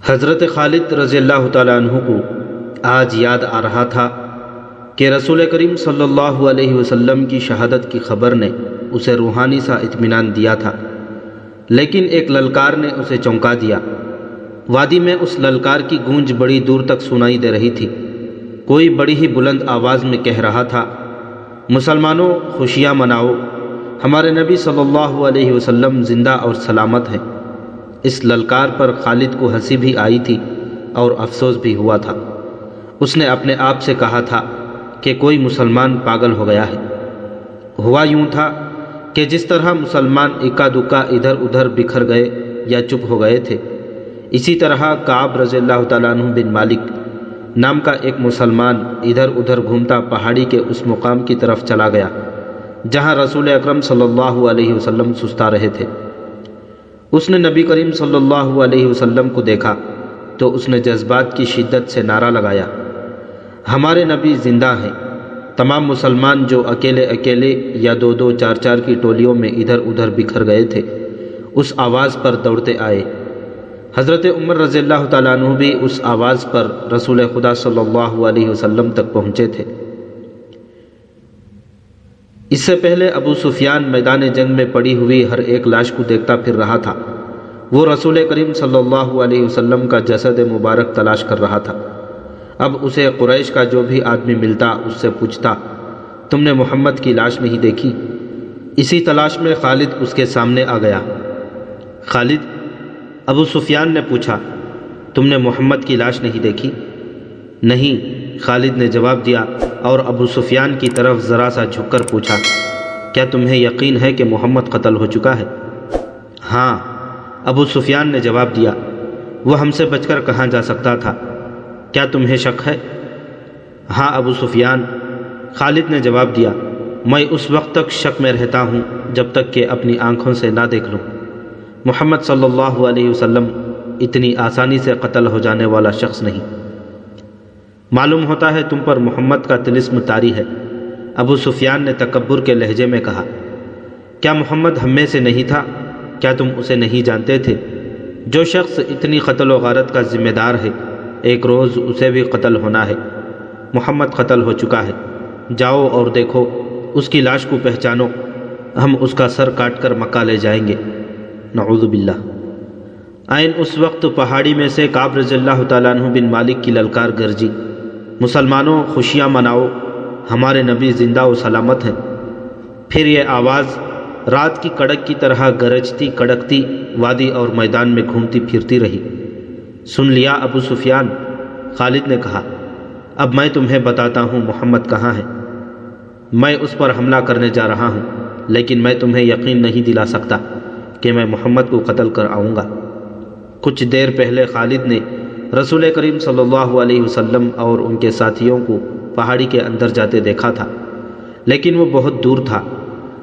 حضرت خالد رضی اللہ تعالیٰ عنہ کو آج یاد آ رہا تھا کہ رسول کریم صلی اللہ علیہ وسلم کی شہادت کی خبر نے اسے روحانی سا اطمینان دیا تھا، لیکن ایک للکار نے اسے چونکا دیا۔ وادی میں اس للکار کی گونج بڑی دور تک سنائی دے رہی تھی۔ کوئی بڑی ہی بلند آواز میں کہہ رہا تھا، مسلمانوں خوشیاں مناؤ، ہمارے نبی صلی اللہ علیہ وسلم زندہ اور سلامت ہیں۔ اس للکار پر خالد کو ہنسی بھی آئی تھی اور افسوس بھی ہوا تھا۔ اس نے اپنے آپ سے کہا تھا کہ کوئی مسلمان پاگل ہو گیا ہے۔ ہوا یوں تھا کہ جس طرح مسلمان اکا دکا ادھر ادھر بکھر گئے یا چپ ہو گئے تھے، اسی طرح کعب رضی اللہ تعالیٰ عنہ بن مالک نام کا ایک مسلمان ادھر ادھر گھومتا پہاڑی کے اس مقام کی طرف چلا گیا جہاں رسول اکرم صلی اللہ علیہ وسلم سستا رہے تھے۔ اس نے نبی کریم صلی اللہ علیہ وسلم کو دیکھا تو اس نے جذبات کی شدت سے نعرہ لگایا، ہمارے نبی زندہ ہیں۔ تمام مسلمان جو اکیلے اکیلے یا دو دو چار چار کی ٹولیوں میں ادھر ادھر بکھر گئے تھے، اس آواز پر دوڑتے آئے۔ حضرت عمر رضی اللہ تعالیٰ عنہ بھی اس آواز پر رسول خدا صلی اللہ علیہ وسلم تک پہنچے تھے۔ اس سے پہلے ابو سفیان میدان جنگ میں پڑی ہوئی ہر ایک لاش کو دیکھتا پھر رہا تھا۔ وہ رسول کریم صلی اللہ علیہ وسلم کا جسد مبارک تلاش کر رہا تھا۔ اب اسے قریش کا جو بھی آدمی ملتا اس سے پوچھتا، تم نے محمد کی لاش نہیں دیکھی؟ اسی تلاش میں خالد اس کے سامنے آ گیا۔ خالد، ابو سفیان نے پوچھا، تم نے محمد کی لاش نہیں دیکھی؟ نہیں، خالد نے جواب دیا اور ابو سفیان کی طرف ذرا سا جھک کر پوچھا، کیا تمہیں یقین ہے کہ محمد قتل ہو چکا ہے؟ ہاں، ابو سفیان نے جواب دیا، وہ ہم سے بچ کر کہاں جا سکتا تھا؟ کیا تمہیں شک ہے؟ ہاں ابو سفیان، خالد نے جواب دیا، میں اس وقت تک شک میں رہتا ہوں جب تک کہ اپنی آنکھوں سے نہ دیکھ لوں۔ محمد صلی اللہ علیہ وسلم اتنی آسانی سے قتل ہو جانے والا شخص نہیں۔ معلوم ہوتا ہے تم پر محمد کا طلسم طاری ہے، ابو سفیان نے تکبر کے لہجے میں کہا۔ کیا محمد ہم میں سے نہیں تھا؟ کیا تم اسے نہیں جانتے تھے؟ جو شخص اتنی قتل و غارت کا ذمہ دار ہے، ایک روز اسے بھی قتل ہونا ہے۔ محمد قتل ہو چکا ہے، جاؤ اور دیکھو، اس کی لاش کو پہچانو، ہم اس کا سر کاٹ کر مکہ لے جائیں گے۔ نعوذ باللہ۔ عین اس وقت پہاڑی میں سے کعب رضی اللہ تعالیٰ عنہ بن مالک کی للکار گرجی، مسلمانوں خوشیاں مناؤ، ہمارے نبی زندہ و سلامت ہیں۔ پھر یہ آواز رات کی کڑک کی طرح گرجتی کڑکتی وادی اور میدان میں گھومتی پھرتی رہی۔ سن لیا ابو سفیان؟ خالد نے کہا، اب میں تمہیں بتاتا ہوں محمد کہاں ہے۔ میں اس پر حملہ کرنے جا رہا ہوں، لیکن میں تمہیں یقین نہیں دلا سکتا کہ میں محمد کو قتل کر آؤں گا۔ کچھ دیر پہلے خالد نے رسول کریم صلی اللہ علیہ وسلم اور ان کے ساتھیوں کو پہاڑی کے اندر جاتے دیکھا تھا، لیکن وہ بہت دور تھا۔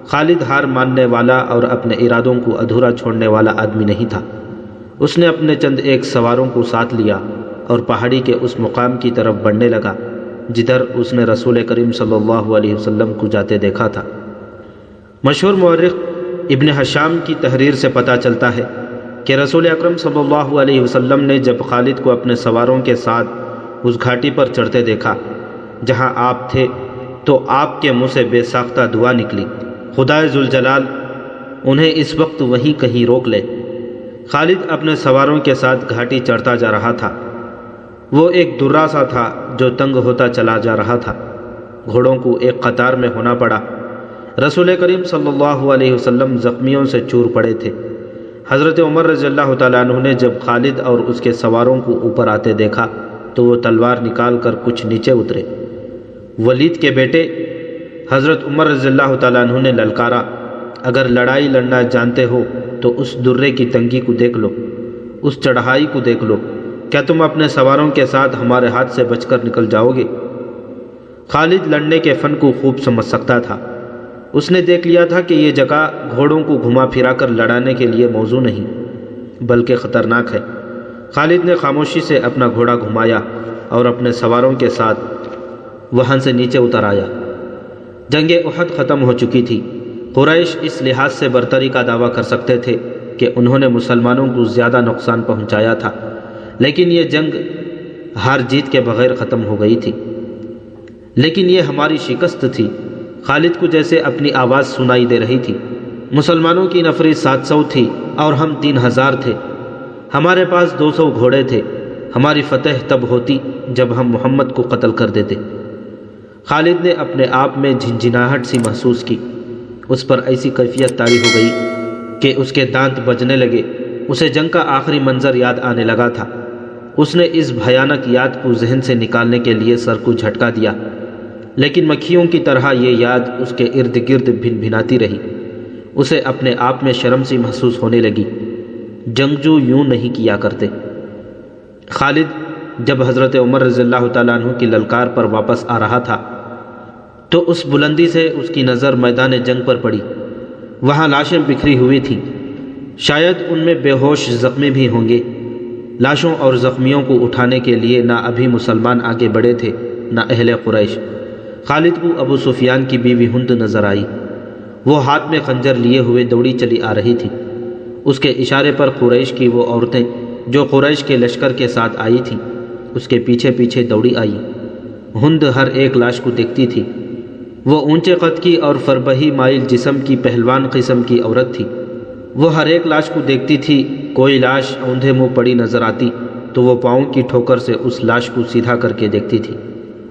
خالد ہار ماننے والا اور اپنے ارادوں کو ادھورا چھوڑنے والا آدمی نہیں تھا۔ اس نے اپنے چند ایک سواروں کو ساتھ لیا اور پہاڑی کے اس مقام کی طرف بڑھنے لگا جدھر اس نے رسول کریم صلی اللہ علیہ وسلم کو جاتے دیکھا تھا۔ مشہور مورخ ابن ہشام کی تحریر سے پتہ چلتا ہے کہ رسول اکرم صلی اللہ علیہ وسلم نے جب خالد کو اپنے سواروں کے ساتھ اس گھاٹی پر چڑھتے دیکھا جہاں آپ تھے تو آپ کے منہ سے بے ساختہ دعا نکلی، خدائے ذوالجلال انہیں اس وقت وہیں کہیں روک لے۔ خالد اپنے سواروں کے ساتھ گھاٹی چڑھتا جا رہا تھا۔ وہ ایک درہ سا تھا جو تنگ ہوتا چلا جا رہا تھا۔ گھوڑوں کو ایک قطار میں ہونا پڑا۔ رسول کریم صلی اللہ علیہ وسلم زخمیوں سے چور پڑے تھے۔ حضرت عمر رضی اللہ تعالیٰ عنہ نے جب خالد اور اس کے سواروں کو اوپر آتے دیکھا تو وہ تلوار نکال کر کچھ نیچے اترے۔ ولید کے بیٹے حضرت عمر رضی اللہ تعالیٰ عنہ نے للکارا، اگر لڑائی لڑنا جانتے ہو تو اس درے کی تنگی کو دیکھ لو، اس چڑھائی کو دیکھ لو، کیا تم اپنے سواروں کے ساتھ ہمارے ہاتھ سے بچ کر نکل جاؤ گے؟ خالد لڑنے کے فن کو خوب سمجھ سکتا تھا۔ اس نے دیکھ لیا تھا کہ یہ جگہ گھوڑوں کو گھما پھرا کر لڑانے کے لیے موزوں نہیں بلکہ خطرناک ہے۔ خالد نے خاموشی سے اپنا گھوڑا گھمایا اور اپنے سواروں کے ساتھ وہاں سے نیچے اتر آیا۔ جنگ احد ختم ہو چکی تھی۔ قریش اس لحاظ سے برتری کا دعویٰ کر سکتے تھے کہ انہوں نے مسلمانوں کو زیادہ نقصان پہنچایا تھا، لیکن یہ جنگ ہار جیت کے بغیر ختم ہو گئی تھی۔ لیکن یہ ہماری شکست تھی۔ خالد کو جیسے اپنی آواز سنائی دے رہی تھی۔ مسلمانوں کی نفری 700 تھی اور ہم 3000 تھے۔ ہمارے پاس 200 گھوڑے تھے۔ ہماری فتح تب ہوتی جب ہم محمد کو قتل کر دیتے۔ خالد نے اپنے آپ میں جھنجھناہٹ سی محسوس کی۔ اس پر ایسی کیفیت طاری ہو گئی کہ اس کے دانت بجنے لگے۔ اسے جنگ کا آخری منظر یاد آنے لگا تھا۔ اس نے اس بھیانک یاد کو ذہن سے نکالنے کے لیے سر کو جھٹکا دیا، لیکن مکھیوں کی طرح یہ یاد اس کے ارد گرد بھن بھناتی رہی۔ اسے اپنے آپ میں شرم سی محسوس ہونے لگی۔ جنگجو یوں نہیں کیا کرتے۔ خالد جب حضرت عمر رضی اللہ تعالیٰ عنہ کی للکار پر واپس آ رہا تھا تو اس بلندی سے اس کی نظر میدان جنگ پر پڑی۔ وہاں لاشیں بکھری ہوئی تھیں، شاید ان میں بے ہوش زخمی بھی ہوں گے۔ لاشوں اور زخمیوں کو اٹھانے کے لیے نہ ابھی مسلمان آگے بڑھے تھے نہ اہل قریش۔ خالد کو ابو سفیان کی بیوی ہند نظر آئی۔ وہ ہاتھ میں خنجر لیے ہوئے دوڑی چلی آ رہی تھی۔ اس کے اشارے پر قریش کی وہ عورتیں جو قریش کے لشکر کے ساتھ آئی تھیں اس کے پیچھے پیچھے دوڑی آئی۔ ہند ہر ایک لاش کو دیکھتی تھی۔ وہ اونچے قد کی اور فربہی مائل جسم کی پہلوان قسم کی عورت تھی۔ وہ ہر ایک لاش کو دیکھتی تھی۔ کوئی لاش اوندھے منہ پڑی نظر آتی تو وہ پاؤں کی ٹھوکر سے اس لاش کو سیدھا کر کے دیکھتی تھی۔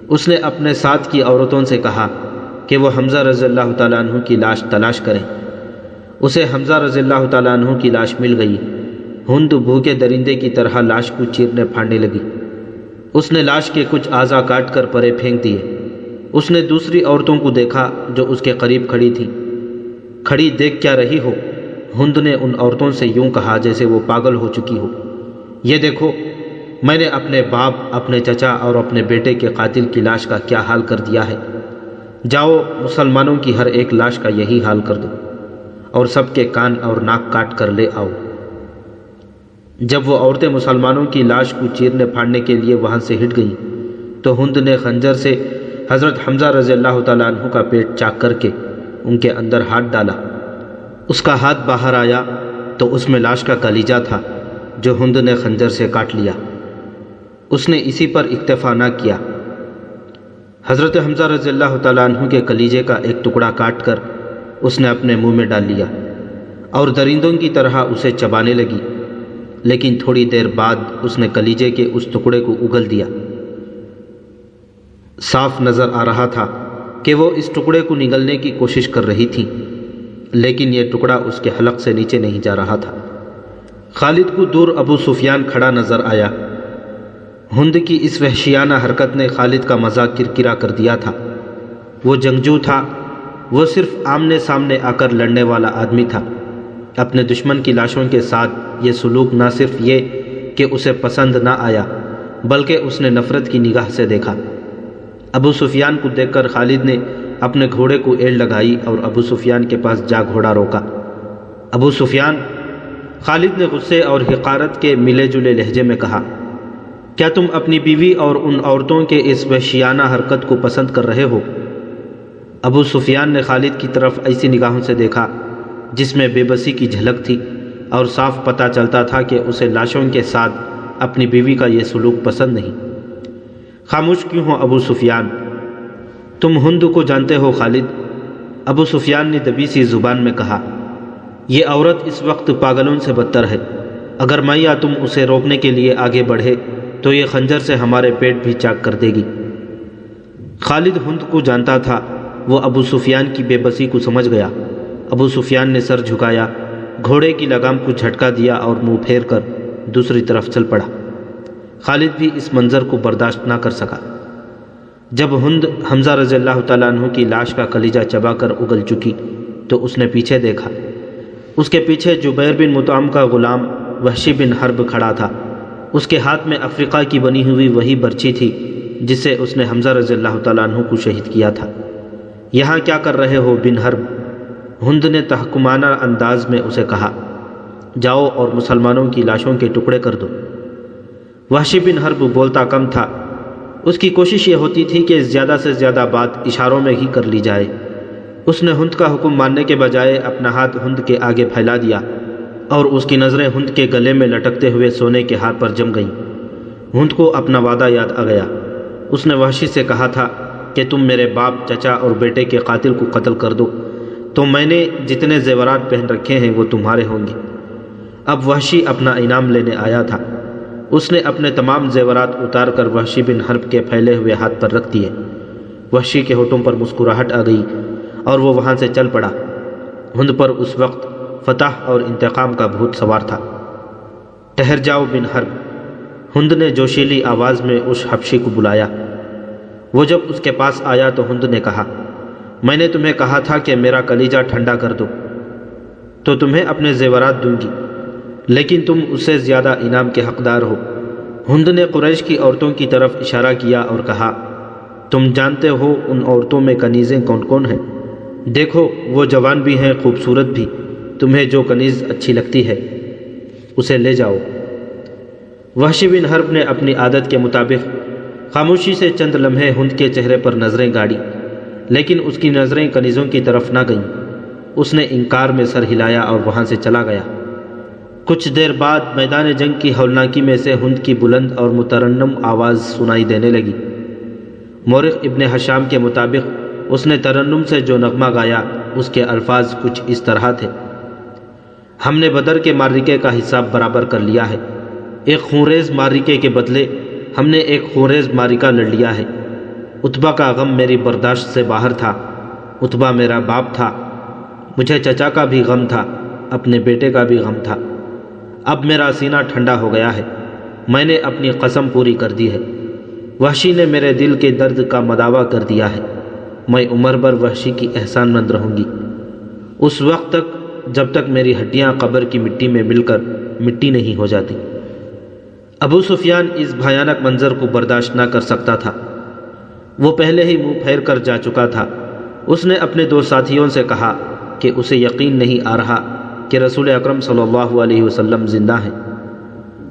اس نے اپنے ساتھ کی عورتوں سے کہا کہ وہ حمزہ رضی اللہ تعالیٰ عنہ کی لاش تلاش کریں۔ اسے حمزہ رضی اللہ تعالیٰ عنہ کی لاش مل گئی۔ ہند بھوکے درندے کی طرح لاش کو چیرنے پھاڑنے لگی۔ اس نے لاش کے کچھ اعضا کاٹ کر پرے پھینک دیے۔ اس نے دوسری عورتوں کو دیکھا جو اس کے قریب کھڑی تھیں۔ کھڑی دیکھ کیا رہی ہو؟ ہند نے ان عورتوں سے یوں کہا جیسے وہ پاگل ہو چکی ہو۔ یہ دیکھو، میں نے اپنے باپ، اپنے چچا اور اپنے بیٹے کے قاتل کی لاش کا کیا حال کر دیا ہے۔ جاؤ مسلمانوں کی ہر ایک لاش کا یہی حال کر دو اور سب کے کان اور ناک کاٹ کر لے آؤ۔ جب وہ عورتیں مسلمانوں کی لاش کو چیرنے پھاڑنے کے لیے وہاں سے ہٹ گئیں تو ہند نے خنجر سے حضرت حمزہ رضی اللہ تعالیٰ عنہ کا پیٹ چاک کر کے ان کے اندر ہاتھ ڈالا۔ اس کا ہاتھ باہر آیا تو اس میں لاش کا کلیجہ تھا جو ہند نے خنجر سے کاٹ لیا۔ اس نے اسی پر اکتفا نہ کیا۔ حضرت حمزہ رضی اللہ تعالیٰ عنہ کے کلیجے کا ایک ٹکڑا کاٹ کر اس نے اپنے منہ میں ڈال لیا اور درندوں کی طرح اسے چبانے لگی، لیکن تھوڑی دیر بعد اس نے کلیجے کے اس ٹکڑے کو اگل دیا۔ صاف نظر آ رہا تھا کہ وہ اس ٹکڑے کو نگلنے کی کوشش کر رہی تھی، لیکن یہ ٹکڑا اس کے حلق سے نیچے نہیں جا رہا تھا۔ خالد کو دور ابو سفیان کھڑا نظر آیا۔ ہند کی اس وحشیانہ حرکت نے خالد کا مزاج کرکرا کر دیا تھا۔ وہ جنگجو تھا، وہ صرف آمنے سامنے آ کر لڑنے والا آدمی تھا۔ اپنے دشمن کی لاشوں کے ساتھ یہ سلوک نہ صرف یہ کہ اسے پسند نہ آیا بلکہ اس نے نفرت کی نگاہ سے دیکھا۔ ابو سفیان کو دیکھ کر خالد نے اپنے گھوڑے کو ایڑ لگائی اور ابو سفیان کے پاس جا گھوڑا روکا۔ ابو سفیان، خالد نے غصے اور حقارت کے ملے جلے لہجے میں کہا، کیا تم اپنی بیوی اور ان عورتوں کے اس وحشیانہ حرکت کو پسند کر رہے ہو؟ ابو سفیان نے خالد کی طرف ایسی نگاہوں سے دیکھا جس میں بے بسی کی جھلک تھی اور صاف پتہ چلتا تھا کہ اسے لاشوں کے ساتھ اپنی بیوی کا یہ سلوک پسند نہیں۔ خاموش کیوں ہو ابو سفیان؟ تم ہند کو جانتے ہو خالد؟ ابو سفیان نے دبی سی زبان میں کہا، یہ عورت اس وقت پاگلوں سے بدتر ہے۔ اگر میں یا تم اسے روکنے کے لیے آگے بڑھے تو یہ خنجر سے ہمارے پیٹ بھی چاک کر دے گی۔ خالد ہند کو جانتا تھا، وہ ابو سفیان کی بے بسی کو سمجھ گیا۔ ابو سفیان نے سر جھکایا، گھوڑے کی لگام کو جھٹکا دیا اور منہ پھیر کر دوسری طرف چل پڑا۔ خالد بھی اس منظر کو برداشت نہ کر سکا۔ جب ہند حمزہ رضی اللہ تعالیٰ عنہ کی لاش کا کلیجہ چبا کر اگل چکی تو اس نے پیچھے دیکھا۔ اس کے پیچھے جبیر بن مطعم کا غلام وحشی بن حرب کھڑا تھا۔ اس کے ہاتھ میں افریقہ کی بنی ہوئی وہی برچی تھی جس سے اس نے حمزہ رضی اللہ تعالیٰ عنہ کو شہید کیا تھا۔ یہاں کیا کر رہے ہو بن حرب؟ ہند نے تحکمانہ انداز میں اسے کہا، جاؤ اور مسلمانوں کی لاشوں کے ٹکڑے کر دو۔ وحشی بن حرب بولتا کم تھا۔ اس کی کوشش یہ ہوتی تھی کہ زیادہ سے زیادہ بات اشاروں میں ہی کر لی جائے۔ اس نے ہند کا حکم ماننے کے بجائے اپنا ہاتھ ہند کے آگے پھیلا دیا اور اس کی نظریں ہند کے گلے میں لٹکتے ہوئے سونے کے ہار پر جم گئیں۔ ہند کو اپنا وعدہ یاد آ گیا۔ اس نے وحشی سے کہا تھا کہ تم میرے باپ، چچا اور بیٹے کے قاتل کو قتل کر دو تو میں نے جتنے زیورات پہن رکھے ہیں وہ تمہارے ہوں گے۔ اب وحشی اپنا انعام لینے آیا تھا۔ اس نے اپنے تمام زیورات اتار کر وحشی بن حرب کے پھیلے ہوئے ہاتھ پر رکھ دیے۔ وحشی کے ہونٹوں پر مسکراہٹ آ گئی اور وہ وہاں سے چل پڑا۔ ہند پر اس وقت فتح اور انتقام کا بھوت سوار تھا۔ ٹھہر جاؤ بن حرب، ہند نے جوشیلی آواز میں اس حبشی کو بلایا۔ وہ جب اس کے پاس آیا تو ہند نے کہا، میں نے تمہیں کہا تھا کہ میرا کلیجہ ٹھنڈا کر دو تو تمہیں اپنے زیورات دوں گی، لیکن تم اس سے زیادہ انعام کے حقدار ہو۔ ہند نے قریش کی عورتوں کی طرف اشارہ کیا اور کہا، تم جانتے ہو ان عورتوں میں کنیزیں کون کون ہیں؟ دیکھو وہ جوان بھی ہیں، خوبصورت بھی، تمہیں جو کنیز اچھی لگتی ہے اسے لے جاؤ۔ وحشی بن حرب نے اپنی عادت کے مطابق خاموشی سے چند لمحے ہند کے چہرے پر نظریں گاڑی، لیکن اس کی نظریں کنیزوں کی طرف نہ گئیں۔ اس نے انکار میں سر ہلایا اور وہاں سے چلا گیا۔ کچھ دیر بعد میدان جنگ کی ہولناکی میں سے ہند کی بلند اور مترنم آواز سنائی دینے لگی۔ مورخ ابن حشام کے مطابق اس نے ترنم سے جو نغمہ گایا اس کے الفاظ کچھ اس طرح تھے، ہم نے بدر کے معرکے کا حساب برابر کر لیا ہے، ایک خونریز معرکے کے بدلے ہم نے ایک خونریز معرکہ لڑ لیا ہے۔ عتبہ کا غم میری برداشت سے باہر تھا، عتبہ میرا باپ تھا، مجھے چچا کا بھی غم تھا، اپنے بیٹے کا بھی غم تھا۔ اب میرا سینہ ٹھنڈا ہو گیا ہے، میں نے اپنی قسم پوری کر دی ہے۔ وحشی نے میرے دل کے درد کا مداوع کر دیا ہے، میں عمر بھر وحشی کی احسان مند رہوں گی، اس وقت تک جب تک میری ہڈیاں قبر کی مٹی میں مل کر مٹی نہیں ہو جاتی۔ ابو سفیان اس بھیانک منظر کو برداشت نہ کر سکتا تھا۔ وہ پہلے ہی منہ پھیر کر جا چکا تھا۔ اس نے اپنے دو ساتھیوں سے کہا کہ اسے یقین نہیں آ رہا کہ رسول اکرم صلی اللہ علیہ وسلم زندہ ہیں۔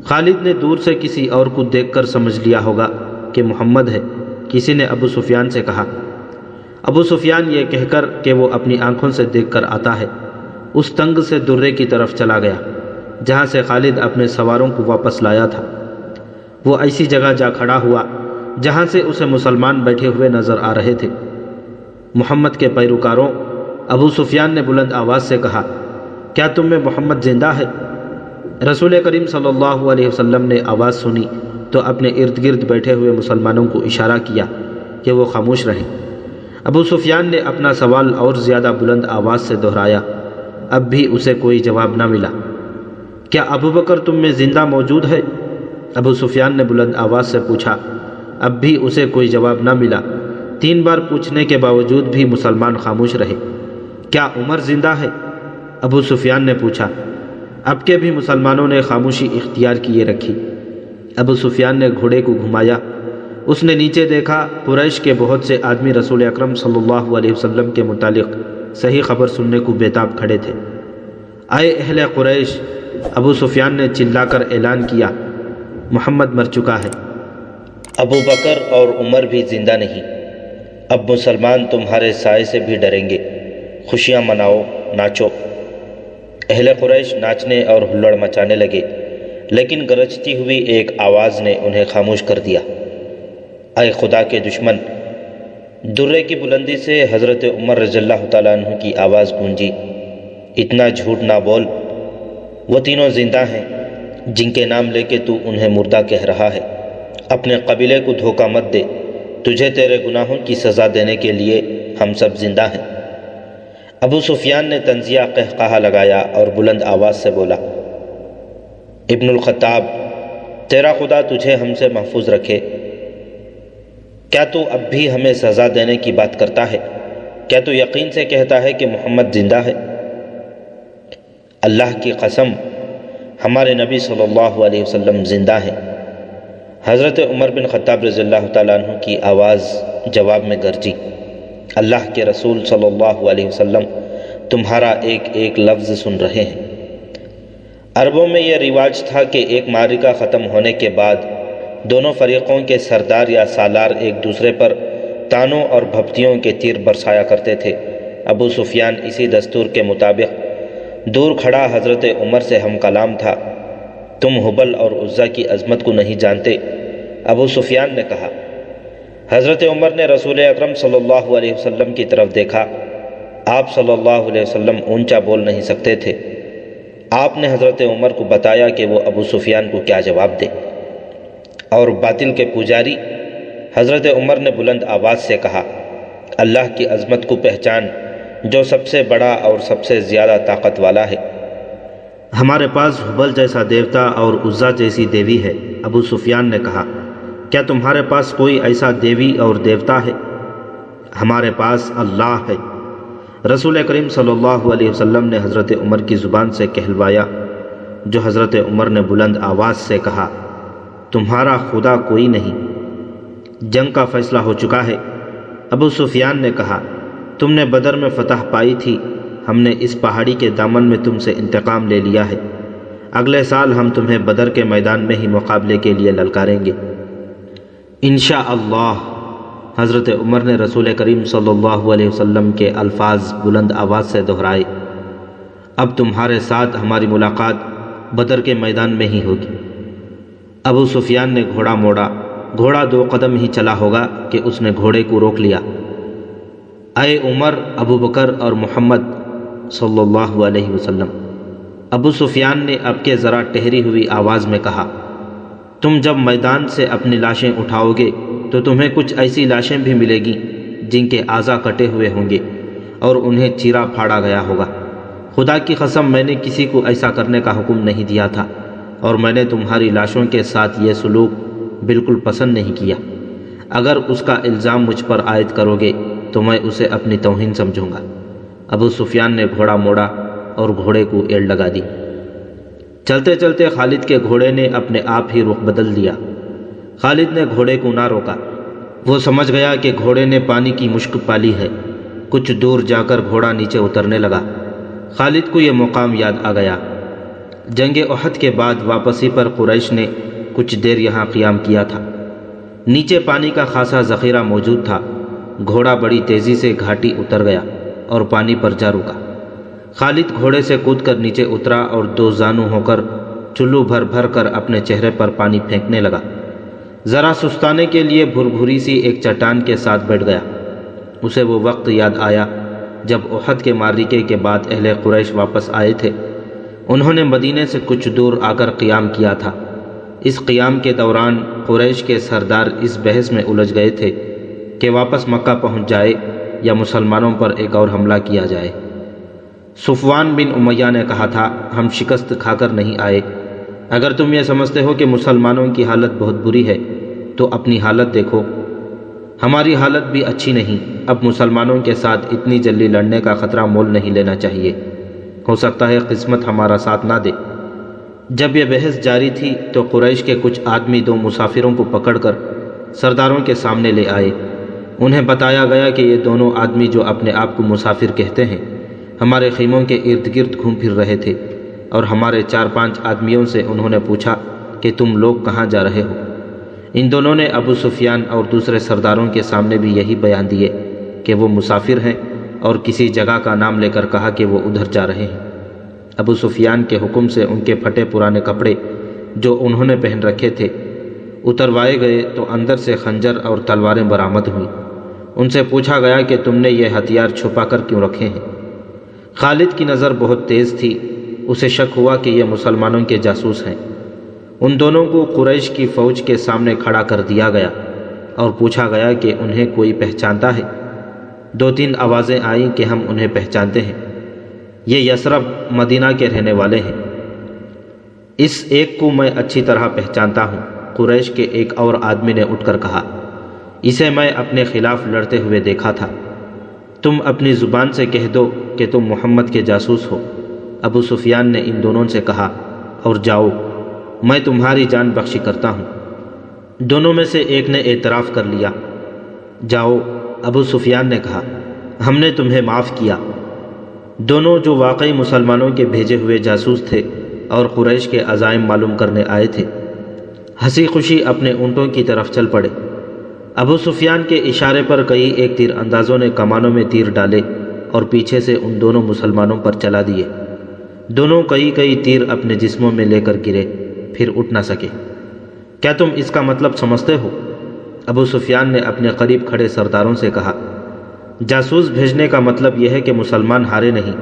خالد نے دور سے کسی اور کو دیکھ کر سمجھ لیا ہوگا کہ محمد ہے، کسی نے ابو سفیان سے کہا۔ ابو سفیان یہ کہہ کر کہ وہ اپنی آنکھوں سے دیکھ کر آتا ہے، اس تنگ سے درے کی طرف چلا گیا جہاں سے خالد اپنے سواروں کو واپس لایا تھا۔ وہ ایسی جگہ جا کھڑا ہوا جہاں سے اسے مسلمان بیٹھے ہوئے نظر آ رہے تھے۔ محمد کے پیروکاروں، ابو سفیان نے بلند آواز سے کہا، کیا تم میں محمد زندہ ہے؟ رسول کریم صلی اللہ علیہ وسلم نے آواز سنی تو اپنے ارد گرد بیٹھے ہوئے مسلمانوں کو اشارہ کیا کہ وہ خاموش رہیں۔ ابو سفیان نے اپنا سوال اور زیادہ بلند آواز سے دہرایا، اب بھی اسے کوئی جواب نہ ملا۔ کیا ابو بکر تم میں زندہ موجود ہے؟ ابو سفیان نے بلند آواز سے پوچھا، اب بھی اسے کوئی جواب نہ ملا۔ 3 بار پوچھنے کے باوجود بھی مسلمان خاموش رہے۔ کیا عمر زندہ ہے؟ ابو سفیان نے پوچھا۔ اب کے بھی مسلمانوں نے خاموشی اختیار کیے رکھی۔ ابو سفیان نے گھوڑے کو گھمایا، اس نے نیچے دیکھا، قریش کے بہت سے آدمی رسول اکرم صلی اللہ علیہ وسلم کے متعلق صحیح خبر سننے کو بےتاب کھڑے تھے۔ اے اہل قریش، ابو سفیان نے چلا کر اعلان کیا، محمد مر چکا ہے، ابو بکر اور عمر بھی زندہ نہیں۔ اب مسلمان تمہارے سائے سے بھی ڈریں گے، خوشیاں مناؤ، ناچو۔ اہل قریش ناچنے اور ہلڑ مچانے لگے، لیکن گرجتی ہوئی ایک آواز نے انہیں خاموش کر دیا۔ اے خدا کے دشمن! درے کی بلندی سے حضرت عمر رضی اللہ تعالیٰ عنہ کی آواز گونجی، اتنا جھوٹ نہ بول، وہ تینوں زندہ ہیں جن کے نام لے کے تو انہیں مردہ کہہ رہا ہے۔ اپنے قبیلے کو دھوکہ مت دے، تجھے تیرے گناہوں کی سزا دینے کے لیے ہم سب زندہ ہیں۔ ابو سفیان نے طنزیہ قہقہا لگایا اور بلند آواز سے بولا، ابن الخطاب، تیرا خدا تجھے ہم سے محفوظ رکھے، کیا تو اب بھی ہمیں سزا دینے کی بات کرتا ہے؟ کیا تو یقین سے کہتا ہے کہ محمد زندہ ہے؟ اللہ کی قسم، ہمارے نبی صلی اللہ علیہ وسلم زندہ ہیں۔ حضرت عمر بن خطاب رضی اللہ تعالیٰ عنہ کی آواز جواب میں گرجی، اللہ کے رسول صلی اللہ علیہ وسلم تمہارا ایک ایک لفظ سن رہے ہیں۔ عربوں میں یہ رواج تھا کہ ایک معرکہ ختم ہونے کے بعد دونوں فریقوں کے سردار یا سالار ایک دوسرے پر تانوں اور بھپتیوں کے تیر برسایا کرتے تھے۔ ابو سفیان اسی دستور کے مطابق دور کھڑا حضرت عمر سے ہم کلام تھا، تم ہبل اور عزا کی عظمت کو نہیں جانتے، ابو سفیان نے کہا۔ حضرت عمر نے رسول اکرم صلی اللہ علیہ وسلم کی طرف دیکھا۔ آپ صلی اللہ علیہ وسلم اونچا بول نہیں سکتے تھے۔ آپ نے حضرت عمر کو بتایا کہ وہ ابو سفیان کو کیا جواب دے، اور باطل کے پجاری حضرت عمر نے بلند آواز سے کہا، اللہ کی عظمت کو پہچان جو سب سے بڑا اور سب سے زیادہ طاقت والا ہے۔ ہمارے پاس حبل جیسا دیوتا اور عزا جیسی دیوی ہے۔ ابو سفیان نے کہا، کیا تمہارے پاس کوئی ایسا دیوی اور دیوتا ہے؟ ہمارے پاس اللہ ہے۔ رسول کریم صلی اللہ علیہ وسلم نے حضرت عمر کی زبان سے کہلوایا، جو حضرت عمر نے بلند آواز سے کہا، تمہارا خدا کوئی نہیں۔ جنگ کا فیصلہ ہو چکا ہے۔ ابو سفیان نے کہا، تم نے بدر میں فتح پائی تھی، ہم نے اس پہاڑی کے دامن میں تم سے انتقام لے لیا ہے۔ اگلے سال ہم تمہیں بدر کے میدان میں ہی مقابلے کے لیے للکاریں گے انشاءاللہ۔ حضرت عمر نے رسول کریم صلی اللہ علیہ وسلم کے الفاظ بلند آواز سے دہرائے، اب تمہارے ساتھ ہماری ملاقات بدر کے میدان میں ہی ہوگی۔ ابو سفیان نے گھوڑا موڑا۔ گھوڑا 2 قدم ہی چلا ہوگا کہ اس نے گھوڑے کو روک لیا۔ اے عمر، ابو بکر اور محمد صلی اللہ علیہ وسلم، ابو سفیان نے اب کے ذرا ٹہری ہوئی آواز میں کہا، تم جب میدان سے اپنی لاشیں اٹھاؤ گے تو تمہیں کچھ ایسی لاشیں بھی ملے گی جن کے اعضا کٹے ہوئے ہوں گے اور انہیں چیرا پھاڑا گیا ہوگا۔ خدا کی قسم، میں نے کسی کو ایسا کرنے کا حکم نہیں دیا تھا، اور میں نے تمہاری لاشوں کے ساتھ یہ سلوک بالکل پسند نہیں کیا۔ اگر اس کا الزام مجھ پر عائد کرو گے تو میں اسے اپنی توہین سمجھوں گا۔ ابو سفیان نے گھوڑا موڑا اور گھوڑے کو ایڑ لگا دی۔ چلتے چلتے خالد کے گھوڑے نے اپنے آپ ہی رخ بدل دیا۔ خالد نے گھوڑے کو نہ روکا۔ وہ سمجھ گیا کہ گھوڑے نے پانی کی مشک پالی ہے۔ کچھ دور جا کر گھوڑا نیچے اترنے لگا۔ خالد کو یہ مقام یاد آ گیا۔ جنگ احد کے بعد واپسی پر قریش نے کچھ دیر یہاں قیام کیا تھا۔ نیچے پانی کا خاصا ذخیرہ موجود تھا۔ گھوڑا بڑی تیزی سے گھاٹی اتر گیا اور پانی پر جا رکا۔ خالد گھوڑے سے کود کر نیچے اترا اور 2 زانو ہو کر چلو بھر بھر کر اپنے چہرے پر پانی پھینکنے لگا۔ ذرا سستانے کے لیے بھربھری سی ایک چٹان کے ساتھ بیٹھ گیا۔ اسے وہ وقت یاد آیا جب احد کے معرکے کے بعد اہل قریش واپس آئے تھے۔ انہوں نے مدینے سے کچھ دور آ کر قیام کیا تھا۔ اس قیام کے دوران قریش کے سردار اس بحث میں الجھ گئے تھے کہ واپس مکہ پہنچ جائے یا مسلمانوں پر ایک اور حملہ کیا جائے۔ صفوان بن امیہ نے کہا تھا، ہم شکست کھا کر نہیں آئے۔ اگر تم یہ سمجھتے ہو کہ مسلمانوں کی حالت بہت بری ہے تو اپنی حالت دیکھو، ہماری حالت بھی اچھی نہیں۔ اب مسلمانوں کے ساتھ اتنی جلدی لڑنے کا خطرہ مول نہیں لینا چاہیے، ہو سکتا ہے قسمت ہمارا ساتھ نہ دے۔ جب یہ بحث جاری تھی تو قریش کے کچھ آدمی 2 مسافروں کو پکڑ کر سرداروں کے سامنے لے آئے۔ انہیں بتایا گیا کہ یہ دونوں آدمی جو اپنے آپ کو مسافر کہتے ہیں، ہمارے خیموں کے ارد گرد گھوم پھر رہے تھے، اور ہمارے 4-5 آدمیوں سے انہوں نے پوچھا کہ تم لوگ کہاں جا رہے ہو۔ ان دونوں نے ابو سفیان اور دوسرے سرداروں کے سامنے بھی یہی بیان دیے کہ وہ مسافر ہیں، اور کسی جگہ کا نام لے کر کہا کہ وہ ادھر جا رہے ہیں۔ ابو سفیان کے حکم سے ان کے پھٹے پرانے کپڑے جو انہوں نے پہن رکھے تھے اتروائے گئے تو اندر سے خنجر اور تلواریں برآمد ہوئیں۔ ان سے پوچھا گیا کہ تم نے یہ ہتھیار چھپا کر کیوں رکھے ہیں؟ خالد کی نظر بہت تیز تھی۔ اسے شک ہوا کہ یہ مسلمانوں کے جاسوس ہیں۔ ان دونوں کو قریش کی فوج کے سامنے کھڑا کر دیا گیا اور پوچھا گیا کہ انہیں کوئی پہچانتا ہے؟ 2-3 آوازیں آئیں کہ ہم انہیں پہچانتے ہیں، یہ یثرب مدینہ کے رہنے والے ہیں۔ اس ایک کو میں اچھی طرح پہچانتا ہوں، قریش کے ایک اور آدمی نے اٹھ کر کہا، اسے میں اپنے خلاف لڑتے ہوئے دیکھا تھا۔ تم اپنی زبان سے کہہ دو کہ تم محمد کے جاسوس ہو۔ ابو سفیان نے ان دونوں سے کہا، اور جاؤ، میں تمہاری جان بخشی کرتا ہوں۔ دونوں میں سے ایک نے اعتراف کر لیا۔ جاؤ، ابو سفیان نے کہا، ہم نے تمہیں معاف کیا۔ دونوں جو واقعی مسلمانوں کے بھیجے ہوئے جاسوس تھے اور قریش کے عزائم معلوم کرنے آئے تھے، ہنسی خوشی اپنے اونٹوں کی طرف چل پڑے۔ ابو سفیان کے اشارے پر کئی ایک تیر اندازوں نے کمانوں میں تیر ڈالے اور پیچھے سے ان دونوں مسلمانوں پر چلا دیے۔ دونوں کئی تیر اپنے جسموں میں لے کر گرے، پھر اٹھ نہ سکے۔ کیا تم اس کا مطلب سمجھتے ہو؟ ابو سفیان نے اپنے قریب کھڑے سرداروں سے کہا، جاسوس بھیجنے کا مطلب یہ ہے کہ مسلمان ہارے نہیں،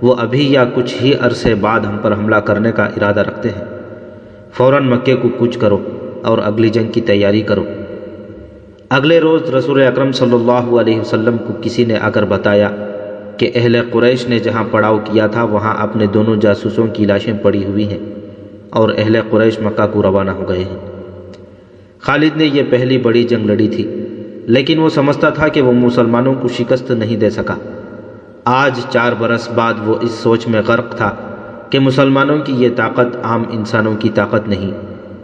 وہ ابھی یا کچھ ہی عرصے بعد ہم پر حملہ کرنے کا ارادہ رکھتے ہیں۔ فوراً مکے کو کوچ کرو اور اگلی جنگ کی تیاری کرو۔ اگلے روز رسول اکرم صلی اللہ علیہ وسلم کو کسی نے آ کر بتایا کہ اہل قریش نے جہاں پڑاؤ کیا تھا وہاں اپنے دونوں جاسوسوں کی لاشیں پڑی ہوئی ہیں اور اہل قریش مکہ کو روانہ ہو گئے ہیں۔ خالد نے یہ پہلی بڑی جنگ لڑی تھی، لیکن وہ سمجھتا تھا کہ وہ مسلمانوں کو شکست نہیں دے سکا۔ آج 4 برس بعد وہ اس سوچ میں غرق تھا کہ مسلمانوں کی یہ طاقت عام انسانوں کی طاقت نہیں،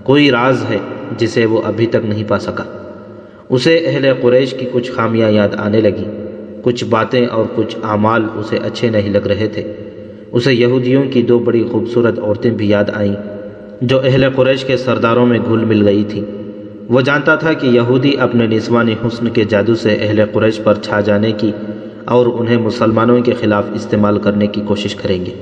کوئی راز ہے جسے وہ ابھی تک نہیں پا سکا۔ اسے اہل قریش کی کچھ خامیاں یاد آنے لگیں، کچھ باتیں اور کچھ اعمال اسے اچھے نہیں لگ رہے تھے۔ اسے یہودیوں کی 2 بڑی خوبصورت عورتیں بھی یاد آئیں جو اہل قریش کے سرداروں میں گھل مل گئی تھیں۔ وہ جانتا تھا کہ یہودی اپنے نسوانی حسن کے جادو سے اہل قریش پر چھا جانے کی اور انہیں مسلمانوں کے خلاف استعمال کرنے کی کوشش کریں گے۔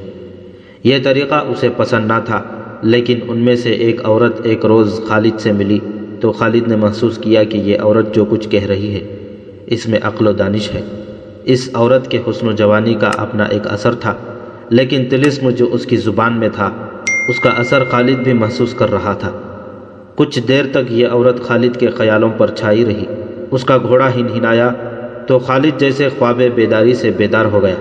یہ طریقہ اسے پسند نہ تھا، لیکن ان میں سے ایک عورت ایک روز خالد سے ملی تو خالد نے محسوس کیا کہ یہ عورت جو کچھ کہہ رہی ہے اس میں عقل و دانش ہے۔ اس عورت کے حسن و جوانی کا اپنا ایک اثر تھا، لیکن طلسم جو اس کی زبان میں تھا اس کا اثر خالد بھی محسوس کر رہا تھا۔ کچھ دیر تک یہ عورت خالد کے خیالوں پر چھائی رہی۔ اس کا گھوڑا ہنہنایا تو خالد جیسے خواب بیداری سے بیدار ہو گیا۔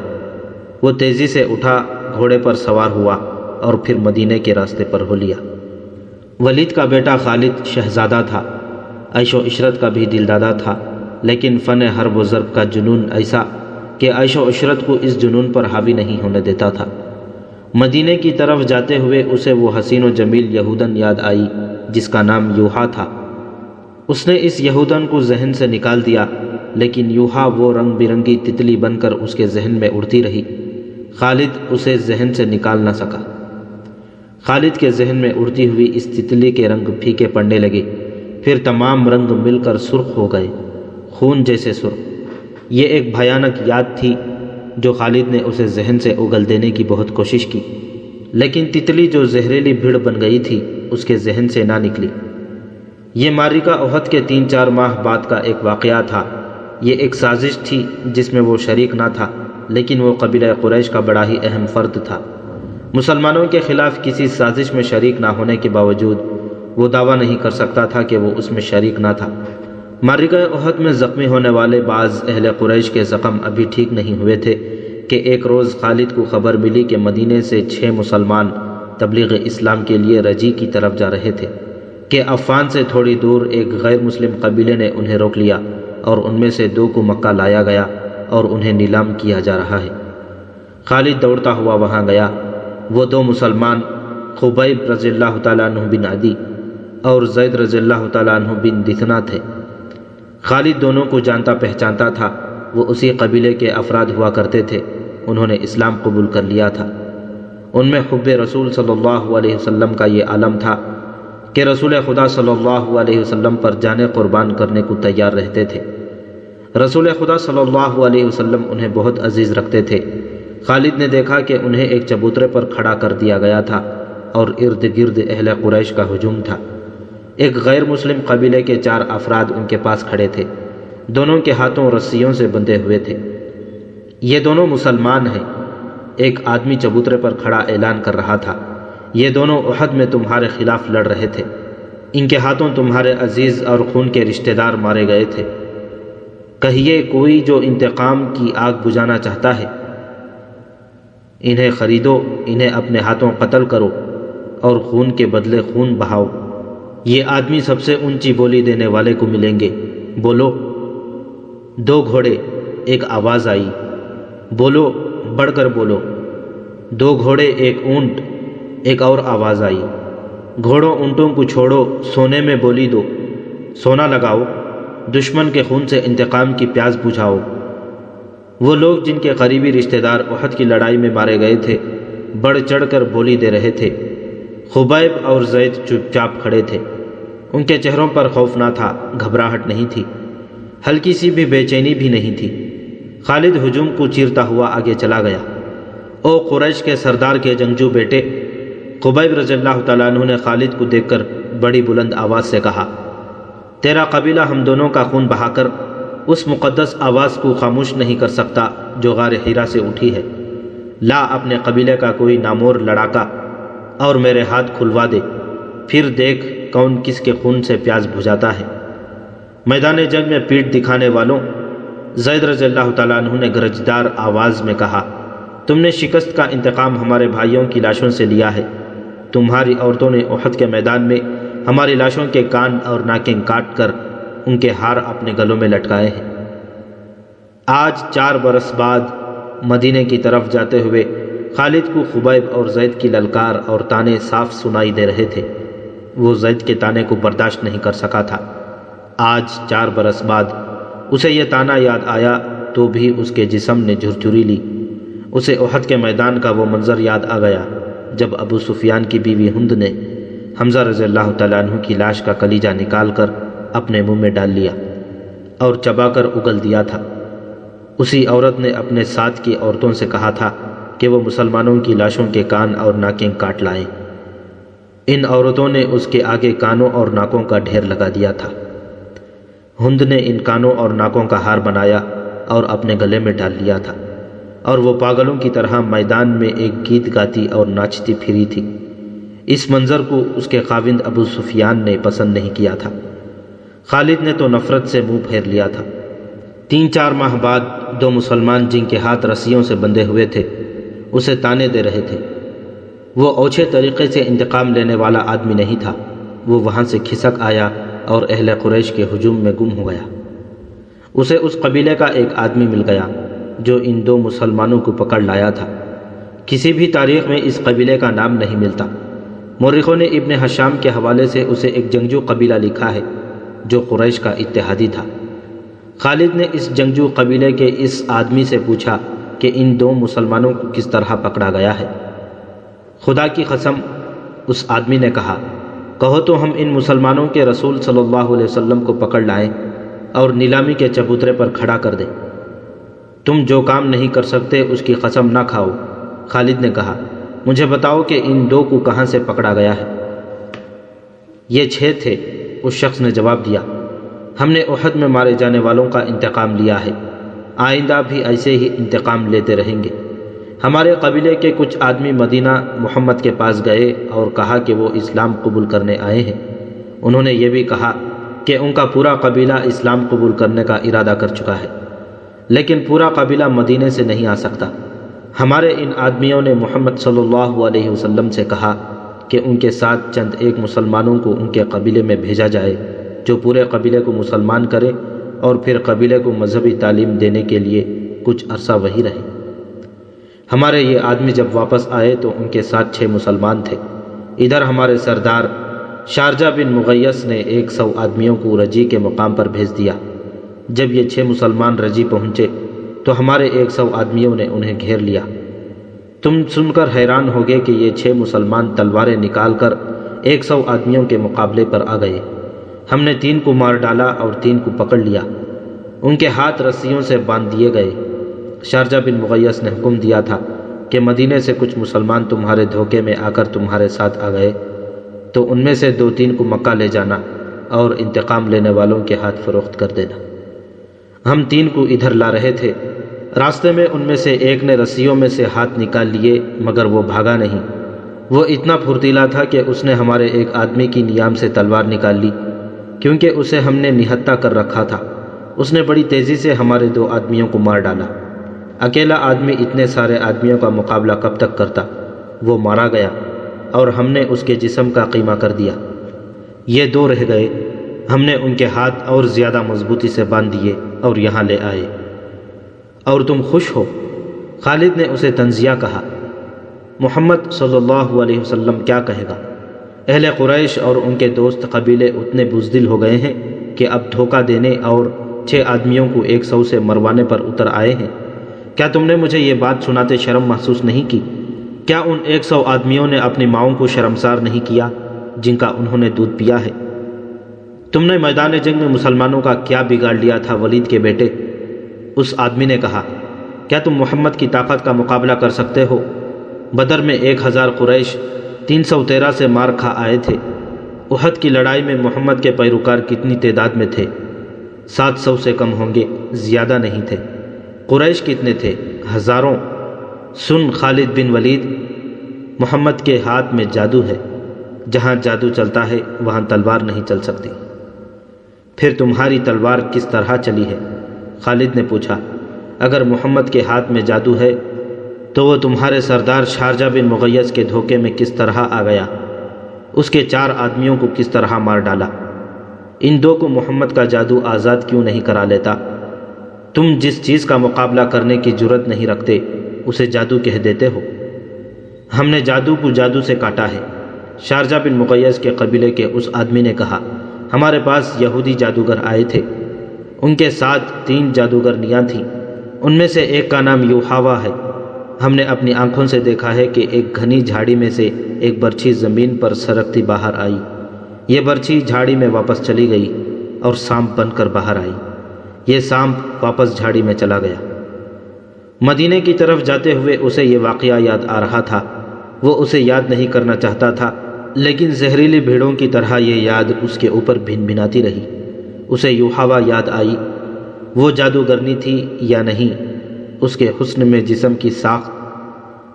وہ تیزی سے اٹھا، گھوڑے پر سوار ہوا اور پھر مدینے کے راستے پر ہو لیا۔ ولید کا بیٹا خالد شہزادہ تھا، عیش و عشرت کا بھی دلدادہ تھا، لیکن فن حرب و ضرب کا جنون ایسا کہ عیش و عشرت کو اس جنون پر حاوی نہیں ہونے دیتا تھا۔ مدینے کی طرف جاتے ہوئے اسے وہ حسین و جمیل یہودن یاد آئی جس کا نام یوحا تھا۔ اس نے اس یہودن کو ذہن سے نکال دیا، لیکن یوحا وہ رنگ برنگی تتلی بن کر اس کے ذہن میں اڑتی رہی۔ خالد اسے ذہن سے نکال نہ سکا۔ خالد کے ذہن میں اڑتی ہوئی اس تتلی کے رنگ پھیکے پڑنے لگے، پھر تمام رنگ مل کر سرخ ہو گئے، خون جیسے سرخ۔ یہ ایک بھیانک یاد تھی جو خالد نے اسے ذہن سے اگل دینے کی بہت کوشش کی، لیکن تتلی جو زہریلی بھیڑ بن گئی تھی اس کے ذہن سے نہ نکلی۔ یہ معرکہ احد کے 3-4 ماہ بعد کا ایک واقعہ تھا۔ یہ ایک سازش تھی جس میں وہ شریک نہ تھا، لیکن وہ قبیلہ قریش کا بڑا ہی اہم فرد تھا۔ مسلمانوں کے خلاف کسی سازش میں شریک نہ ہونے کے باوجود وہ دعویٰ نہیں کر سکتا تھا کہ وہ اس میں شریک نہ تھا۔ معرکہ احد میں زخمی ہونے والے بعض اہل قریش کے زخم ابھی ٹھیک نہیں ہوئے تھے کہ ایک روز خالد کو خبر ملی کہ مدینے سے 6 مسلمان تبلیغ اسلام کے لیے رجی کی طرف جا رہے تھے کہ عفان سے تھوڑی دور ایک غیر مسلم قبیلے نے انہیں روک لیا اور ان میں سے 2 کو مکہ لایا گیا اور انہیں نیلام کیا جا رہا ہے۔ خالد دوڑتا ہوا وہاں گیا۔ وہ 2 مسلمان خبیب رضی اللہ تعالیٰ عنہ بن عدی اور زید رضی اللہ تعالیٰ عنہ بن دثنہ تھے۔ خالد دونوں کو جانتا پہچانتا تھا، وہ اسی قبیلے کے افراد ہوا کرتے تھے۔ انہوں نے اسلام قبول کر لیا تھا۔ ان میں حب رسول صلی اللہ علیہ وسلم کا یہ عالم تھا کہ رسول خدا صلی اللہ علیہ وسلم پر جانیں قربان کرنے کو تیار رہتے تھے۔ رسول خدا صلی اللہ علیہ وسلم انہیں بہت عزیز رکھتے تھے۔ خالد نے دیکھا کہ انہیں ایک چبوترے پر کھڑا کر دیا گیا تھا اور ارد گرد اہل قریش کا ہجوم تھا۔ ایک غیر مسلم قبیلے کے 4 افراد ان کے پاس کھڑے تھے، دونوں کے ہاتھوں رسیوں سے بندھے ہوئے تھے۔ یہ دونوں مسلمان ہیں۔ ایک آدمی چبوترے پر کھڑا اعلان کر رہا تھا، یہ دونوں احد میں تمہارے خلاف لڑ رہے تھے، ان کے ہاتھوں تمہارے عزیز اور خون کے رشتہ دار مارے گئے تھے۔ کہیے کوئی جو انتقام کی آگ بجھانا چاہتا ہے، انہیں خریدو، انہیں اپنے ہاتھوں قتل کرو اور خون کے بدلے خون بہاؤ۔ یہ آدمی سب سے اونچی بولی دینے والے کو ملیں گے، بولو۔ 2 گھوڑے، ایک آواز آئی، بولو، بڑھ کر بولو۔ 2 گھوڑے، ایک اونٹ، ایک اور آواز آئی، گھوڑوں اونٹوں کو چھوڑو، سونے میں بولی دو، سونا لگاؤ، دشمن کے خون سے انتقام کی پیاس بجھاؤ۔ وہ لوگ جن کے قریبی رشتہ دار احد کی لڑائی میں مارے گئے تھے بڑھ چڑھ کر بولی دے رہے تھے۔ خبیب اور زید چپ چاپ کھڑے تھے، ان کے چہروں پر خوف نہ تھا، گھبراہٹ نہیں تھی، ہلکی سی بھی بے چینی بھی نہیں تھی۔ خالد ہجوم کو چیرتا ہوا آگے چلا گیا۔ او قریش کے سردار کے جنگجو بیٹے! خبیب رضی اللہ تعالیٰ عنہ نے خالد کو دیکھ کر بڑی بلند آواز سے کہا، تیرا قبیلہ ہم دونوں کا خون بہا کر اس مقدس آواز کو خاموش نہیں کر سکتا جو غار حرا سے اٹھی ہے۔ لا اپنے قبیلے کا کوئی نامور لڑاکا اور میرے ہاتھ کھلوا دے، پھر دیکھ کون کس کے خون سے پیاس بجھاتا ہے۔ میدان جنگ میں پیٹھ دکھانے والوں، زید رضی اللہ تعالیٰ عنہ نے گرجدار آواز میں کہا، تم نے شکست کا انتقام ہمارے بھائیوں کی لاشوں سے لیا ہے۔ تمہاری عورتوں نے احد کے میدان میں ہماری لاشوں کے کان اور ناکیں کاٹ کر ان کے ہار اپنے گلوں میں لٹکائے ہیں۔ آج 4 برس بعد مدینے کی طرف جاتے ہوئے خالد کو خبیب اور زید کی للکار اور تانے صاف سنائی دے رہے تھے۔ وہ زید کے تانے کو برداشت نہیں کر سکا تھا۔ آج 4 برس بعد اسے یہ تانا یاد آیا تو بھی اس کے جسم نے جھرجھری لی۔ اسے احد کے میدان کا وہ منظر یاد آ گیا جب ابو سفیان کی بیوی ہند نے حمزہ رضی اللہ تعالیٰ عنہ کی لاش کا کلیجہ نکال کر اپنے منہ میں ڈال لیا اور چبا کر اگل دیا تھا۔ اسی عورت نے اپنے ساتھ کی عورتوں سے کہا تھا کہ وہ مسلمانوں کی لاشوں کے کان اور ناکیں کاٹ لائیں۔ ان عورتوں نے اس کے آگے کانوں اور ناکوں کا ڈھیر لگا دیا تھا۔ ہند نے ان کانوں اور ناکوں کا ہار بنایا اور اپنے گلے میں ڈال لیا تھا، اور وہ پاگلوں کی طرح میدان میں ایک گیت گاتی اور ناچتی پھری تھی۔ اس منظر کو اس کے خاوند ابو سفیان نے پسند نہیں کیا تھا۔ خالد نے تو نفرت سے منہ پھیر لیا تھا۔ 3-4 ماہ بعد 2 مسلمان جن کے ہاتھ رسیوں سے بندھے ہوئے تھے اسے تانے دے رہے تھے۔ وہ اوچھے طریقے سے انتقام لینے والا آدمی نہیں تھا۔ وہ وہاں سے کھسک آیا اور اہل قریش کے ہجوم میں گم ہو گیا۔ اسے اس قبیلے کا ایک آدمی مل گیا جو ان 2 مسلمانوں کو پکڑ لایا تھا۔ کسی بھی تاریخ میں اس قبیلے کا نام نہیں ملتا۔ مورخوں نے ابن حشام کے حوالے سے اسے ایک جنگجو قبیلہ لکھا ہے جو قریش کا اتحادی تھا۔ خالد نے اس جنگجو قبیلے کے اس آدمی سے پوچھا کہ ان 2 مسلمانوں کو کس طرح پکڑا گیا ہے۔ خدا کی قسم، اس آدمی نے کہا، کہو تو ہم ان مسلمانوں کے رسول صلی اللہ علیہ وسلم کو پکڑ لائیں اور نیلامی کے چبوترے پر کھڑا کر دیں۔ تم جو کام نہیں کر سکتے اس کی قسم نہ کھاؤ۔ خالد نے کہا، مجھے بتاؤ کہ ان 2 کو کہاں سے پکڑا گیا ہے۔ یہ 6 تھے، اس شخص نے جواب دیا۔ ہم نے احد میں مارے جانے والوں کا انتقام لیا ہے، آئندہ بھی ایسے ہی انتقام لیتے رہیں گے۔ ہمارے قبیلے کے کچھ آدمی مدینہ محمد کے پاس گئے اور کہا کہ وہ اسلام قبول کرنے آئے ہیں۔ انہوں نے یہ بھی کہا کہ ان کا پورا قبیلہ اسلام قبول کرنے کا ارادہ کر چکا ہے، لیکن پورا قبیلہ مدینے سے نہیں آ سکتا۔ ہمارے ان آدمیوں نے محمد صلی اللہ علیہ وسلم سے کہا کہ ان کے ساتھ چند ایک مسلمانوں کو ان کے قبیلے میں بھیجا جائے جو پورے قبیلے کو مسلمان کرے اور پھر قبیلے کو مذہبی تعلیم دینے کے لیے کچھ عرصہ وہی رہے۔ ہمارے یہ آدمی جب واپس آئے تو ان کے ساتھ 6 مسلمان تھے۔ ادھر ہمارے سردار شارجہ بن مغیث نے 100 آدمیوں کو رجی کے مقام پر بھیج دیا۔ جب یہ 6 مسلمان رجی پہنچے تو ہمارے 100 آدمیوں نے انہیں گھیر لیا۔ تم سن کر حیران ہوگے کہ یہ 6 مسلمان تلواریں نکال کر 100 آدمیوں کے مقابلے پر آ گئے۔ ہم نے 3 کو مار ڈالا اور 3 کو پکڑ لیا۔ ان کے ہاتھ رسیوں سے باندھ دیے گئے۔ شارجہ بن مغیث نے حکم دیا تھا کہ مدینے سے کچھ مسلمان تمہارے دھوکے میں آ کر تمہارے ساتھ آ گئے تو ان میں سے 2-3 کو مکہ لے جانا اور انتقام لینے والوں کے ہاتھ فروخت کر دینا۔ ہم 3 کو ادھر لا رہے تھے، راستے میں ان میں سے ایک نے رسیوں میں سے ہاتھ نکال لیے مگر وہ بھاگا نہیں۔ وہ اتنا پھرتیلا تھا کہ اس نے ہمارے ایک آدمی کی نیام سے تلوار نکال لی، کیونکہ اسے ہم نے نہتہ کر رکھا تھا۔ اس نے بڑی تیزی سے ہمارے 2 آدمیوں کو مار ڈالا۔ اکیلا آدمی اتنے سارے آدمیوں کا مقابلہ کب تک کرتا؟ وہ مارا گیا اور ہم نے اس کے جسم کا قیمہ کر دیا۔ یہ 2 رہ گئے، ہم نے ان کے ہاتھ اور زیادہ مضبوطی سے باندھ دیے اور یہاں لے آئے۔ اور تم خوش ہو؟ خالد نے اسے تنزیہ کہا۔ محمد صلی اللہ علیہ وسلم کیا کہے گا؟ اہل قریش اور ان کے دوست قبیلے اتنے بزدل ہو گئے ہیں کہ اب دھوکہ دینے اور 6 آدمیوں کو 100 سے مروانے پر اتر آئے ہیں۔ کیا تم نے مجھے یہ بات سناتے شرم محسوس نہیں کی؟ کیا ان 100 آدمیوں نے اپنی ماؤں کو شرمسار نہیں کیا جن کا انہوں نے دودھ پیا ہے؟ تم نے میدان جنگ میں مسلمانوں کا کیا بگاڑ لیا تھا ولید کے بیٹے؟ اس آدمی نے کہا، کیا تم محمد کی طاقت کا مقابلہ کر سکتے ہو؟ بدر میں 1000 قریش 313 سے مار کھا آئے تھے۔ احد کی لڑائی میں محمد کے پیروکار کتنی تعداد میں تھے؟ 700 سے کم ہوں گے، زیادہ نہیں تھے۔ قریش کتنے تھے؟ ہزاروں۔ سن خالد بن ولید، محمد کے ہاتھ میں جادو ہے، جہاں جادو چلتا ہے وہاں تلوار نہیں چل سکتی۔ پھر تمہاری تلوار کس طرح چلی ہے؟ خالد نے پوچھا۔ اگر محمد کے ہاتھ میں جادو ہے تو وہ تمہارے سردار شارجہ بن مغیث کے دھوکے میں کس طرح آ گیا؟ اس کے 4 آدمیوں کو کس طرح مار ڈالا؟ ان 2 کو محمد کا جادو آزاد کیوں نہیں کرا لیتا؟ تم جس چیز کا مقابلہ کرنے کی جرت نہیں رکھتے اسے جادو کہہ دیتے ہو۔ ہم نے جادو کو جادو سے کاٹا ہے۔ شارجہ بن مغیث کے قبیلے کے اس آدمی نے کہا، ہمارے پاس یہودی جادوگر آئے تھے، ان کے ساتھ 3 جادوگرنیاں تھیں، ان میں سے ایک کا نام یوحاوا ہے۔ ہم نے اپنی آنکھوں سے دیکھا ہے کہ ایک گھنی جھاڑی میں سے ایک برچھی زمین پر سرکتی باہر آئی، یہ برچھی جھاڑی میں واپس چلی گئی اور سانپ بن کر باہر آئی، یہ سانپ واپس جھاڑی میں چلا گیا۔ مدینے کی طرف جاتے ہوئے اسے یہ واقعہ یاد آ رہا تھا، وہ اسے یاد نہیں کرنا چاہتا تھا، لیکن زہریلی بھیڑوں کی طرح یہ یاد اس کے اوپر بھن بھناتی رہی۔ اسے یوحاوا یاد آئی، وہ جادوگرنی تھی یا نہیں؟ اس کے حسن میں، جسم کی ساخت،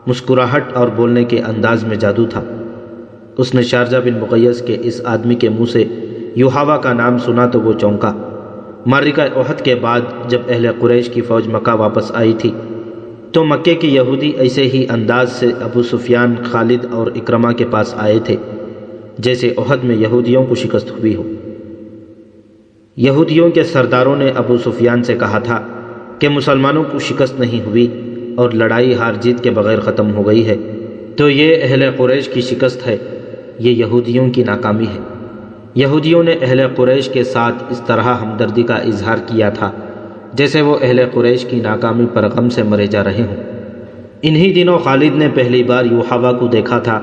مسکراہٹ اور بولنے کے انداز میں جادو تھا۔ اس نے شارجہ بن مغیث کے اس آدمی کے منہ سے یوحاوا کا نام سنا تو وہ چونکا۔ معرکہ احد کے بعد جب اہل قریش کی فوج مکہ واپس آئی تھی تو مکے کی یہودی ایسے ہی انداز سے ابو سفیان، خالد اور اکرمہ کے پاس آئے تھے جیسے احد میں یہودیوں کو شکست ہوئی ہو۔ یہودیوں کے سرداروں نے ابو سفیان سے کہا تھا کہ مسلمانوں کو شکست نہیں ہوئی اور لڑائی ہار جیت کے بغیر ختم ہو گئی ہے، تو یہ اہل قریش کی شکست ہے، یہ یہودیوں کی ناکامی ہے۔ یہودیوں نے اہل قریش کے ساتھ اس طرح ہمدردی کا اظہار کیا تھا جیسے وہ اہل قریش کی ناکامی پر غم سے مرے جا رہے ہوں۔ انہی دنوں خالد نے پہلی بار یوحاوا کو دیکھا تھا۔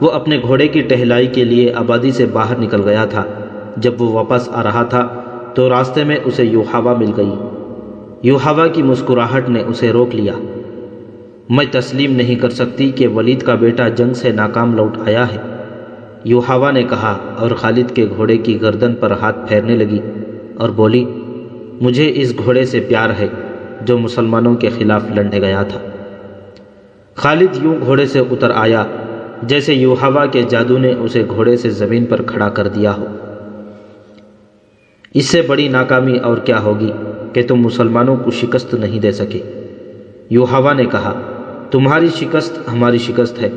وہ اپنے گھوڑے کی ٹہلائی کے لیے آبادی سے باہر نکل گیا تھا۔ جب وہ واپس آ رہا تھا تو راستے میں اسے یوحاوا مل گئی۔ یوحاوا کی مسکراہٹ نے اسے روک لیا۔ میں تسلیم نہیں کر سکتی کہ ولید کا بیٹا جنگ سے ناکام لوٹ آیا ہے، یوحاوا نے کہا، اور خالد کے گھوڑے کی گردن پر ہاتھ پھیرنے لگی اور بولی، مجھے اس گھوڑے سے پیار ہے جو مسلمانوں کے خلاف لڑنے گیا تھا۔ خالد یوں گھوڑے سے اتر آیا جیسے یوحاوا کے جادو نے اسے گھوڑے سے زمین پر کھڑا کر دیا ہو۔ اس سے بڑی ناکامی اور کیا ہوگی کہ تم مسلمانوں کو شکست نہیں دے سکے۔ یوحاوا نے کہا، تمہاری شکست ہماری شکست ہے،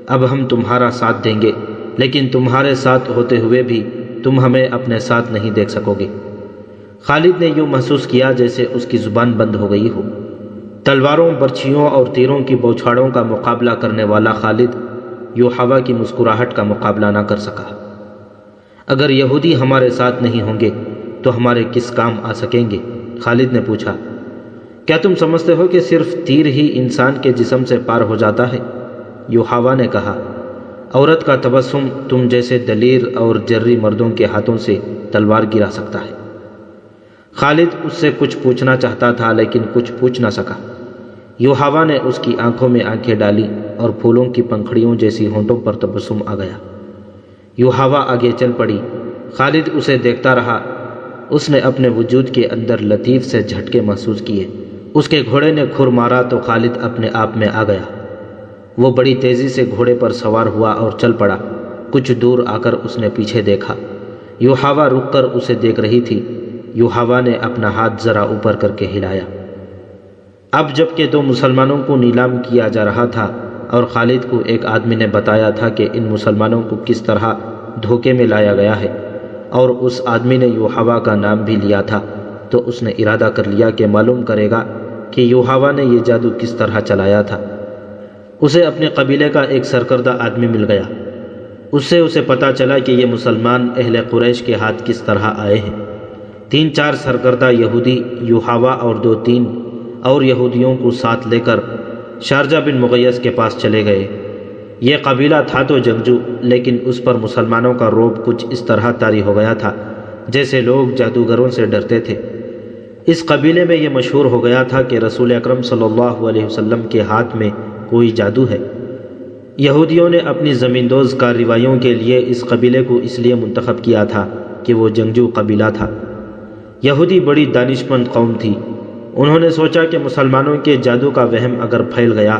اب ہم تمہارا ساتھ دیں گے، لیکن تمہارے ساتھ ہوتے ہوئے بھی تم ہمیں اپنے ساتھ نہیں دیکھ سکو گے۔ خالد نے یوں محسوس کیا جیسے اس کی زبان بند ہو گئی ہو۔ تلواروں، برچھیوں اور تیروں کی بوچھاڑوں کا مقابلہ کرنے والا خالد یوحاوا کی مسکراہٹ کا مقابلہ نہ کر سکا۔ اگر یہودی ہمارے ساتھ نہیں ہوں گے تو ہمارے کس کام آ سکیں گے؟ خالد نے پوچھا۔ کیا تم سمجھتے ہو کہ صرف تیر ہی انسان کے جسم سے پار ہو جاتا ہے؟ یوحاوا نے کہا، عورت کا تبسم تم جیسے دلیر اور جری مردوں کے ہاتھوں سے تلوار گرا سکتا ہے۔ خالد اس سے کچھ پوچھنا چاہتا تھا لیکن کچھ پوچھ نہ سکا۔ یوحاوا نے اس کی آنکھوں میں آنکھیں ڈالی اور پھولوں کی پنکھڑیوں جیسی ہونٹوں پر تبسم آ گیا۔ یوحاوا آگے چل پڑی، خالد اسے دیکھتا رہا۔ اس نے اپنے وجود کے اندر لطیف سے جھٹکے محسوس کیے۔ اس کے گھوڑے نے کھر مارا تو خالد اپنے آپ میں آ گیا۔ وہ بڑی تیزی سے گھوڑے پر سوار ہوا اور چل پڑا۔ کچھ دور آ کر اس نے پیچھے دیکھا، یوحاوا رک کر اسے دیکھ رہی تھی۔ یوحاوا نے اپنا ہاتھ ذرا اوپر کر کے ہلایا۔ اب جب کہ 2 مسلمانوں کو نیلام کیا جا رہا تھا اور خالد کو ایک آدمی نے بتایا تھا کہ ان مسلمانوں کو کس طرح دھوکے میں لایا گیا ہے، اور اس آدمی نے یوحاوا کا نام بھی لیا تھا، تو اس نے ارادہ کر لیا کہ معلوم کرے گا کہ یوحاوا نے یہ جادو کس طرح چلایا تھا۔ اسے اپنے قبیلے کا ایک سرکردہ آدمی مل گیا۔ اس سے اسے پتہ چلا کہ یہ مسلمان اہل قریش کے ہاتھ کس طرح آئے ہیں۔ 3-4 سرکردہ یہودی یوحاوا اور 2-3 اور یہودیوں کو ساتھ لے کر شارجہ بن مغیث کے پاس چلے گئے۔ یہ قبیلہ تھا تو جنگجو، لیکن اس پر مسلمانوں کا رعب کچھ اس طرح طاری ہو گیا تھا جیسے لوگ جادوگروں سے ڈرتے تھے۔ اس قبیلے میں یہ مشہور ہو گیا تھا کہ رسول اکرم صلی اللہ علیہ وسلم کے ہاتھ میں کوئی جادو ہے۔ یہودیوں نے اپنی زمیندوز کارروائیوں کے لیے اس قبیلے کو اس لیے منتخب کیا تھا کہ وہ جنگجو قبیلہ تھا۔ یہودی بڑی دانشمند قوم تھی۔ انہوں نے سوچا کہ مسلمانوں کے جادو کا وہم اگر پھیل گیا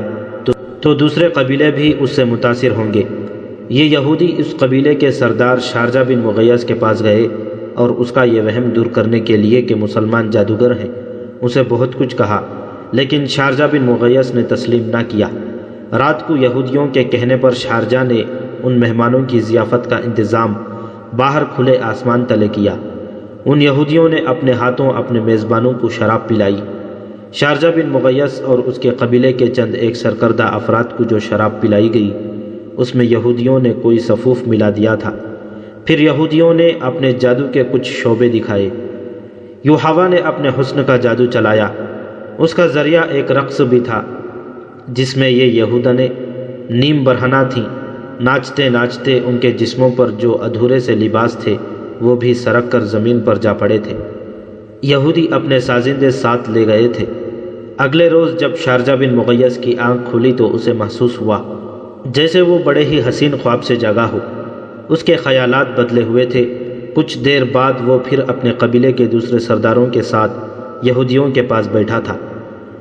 تو دوسرے قبیلے بھی اس سے متاثر ہوں گے۔ یہ یہودی اس قبیلے کے سردار شارجہ بن مغیث کے پاس گئے اور اس کا یہ وہم دور کرنے کے لیے کہ مسلمان جادوگر ہیں اسے بہت کچھ کہا، لیکن شارجہ بن مغیث نے تسلیم نہ کیا۔ رات کو یہودیوں کے کہنے پر شارجہ نے ان مہمانوں کی ضیافت کا انتظام باہر کھلے آسمان تلے کیا۔ ان یہودیوں نے اپنے ہاتھوں اپنے میزبانوں کو شراب پلائی۔ شارجہ بن مغیث اور اس کے قبیلے کے چند ایک سرکردہ افراد کو جو شراب پلائی گئی اس میں یہودیوں نے کوئی سفوف ملا دیا تھا۔ پھر یہودیوں نے اپنے جادو کے کچھ شعبے دکھائے۔ یوحوا نے اپنے حسن کا جادو چلایا۔ اس کا ذریعہ ایک رقص بھی تھا جس میں یہ یہودنیں نیم برہنہ تھیں۔ ناچتے ناچتے ان کے جسموں پر جو ادھورے سے لباس تھے وہ بھی سرک کر زمین پر جا پڑے تھے۔ یہودی اپنے سازندے ساتھ لے گئے تھے۔ اگلے روز جب شارجہ بن مغیث کی آنکھ کھلی تو اسے محسوس ہوا جیسے وہ بڑے ہی حسین خواب سے جاگا ہو۔ اس کے خیالات بدلے ہوئے تھے۔ کچھ دیر بعد وہ پھر اپنے قبیلے کے دوسرے سرداروں کے ساتھ یہودیوں کے پاس بیٹھا تھا۔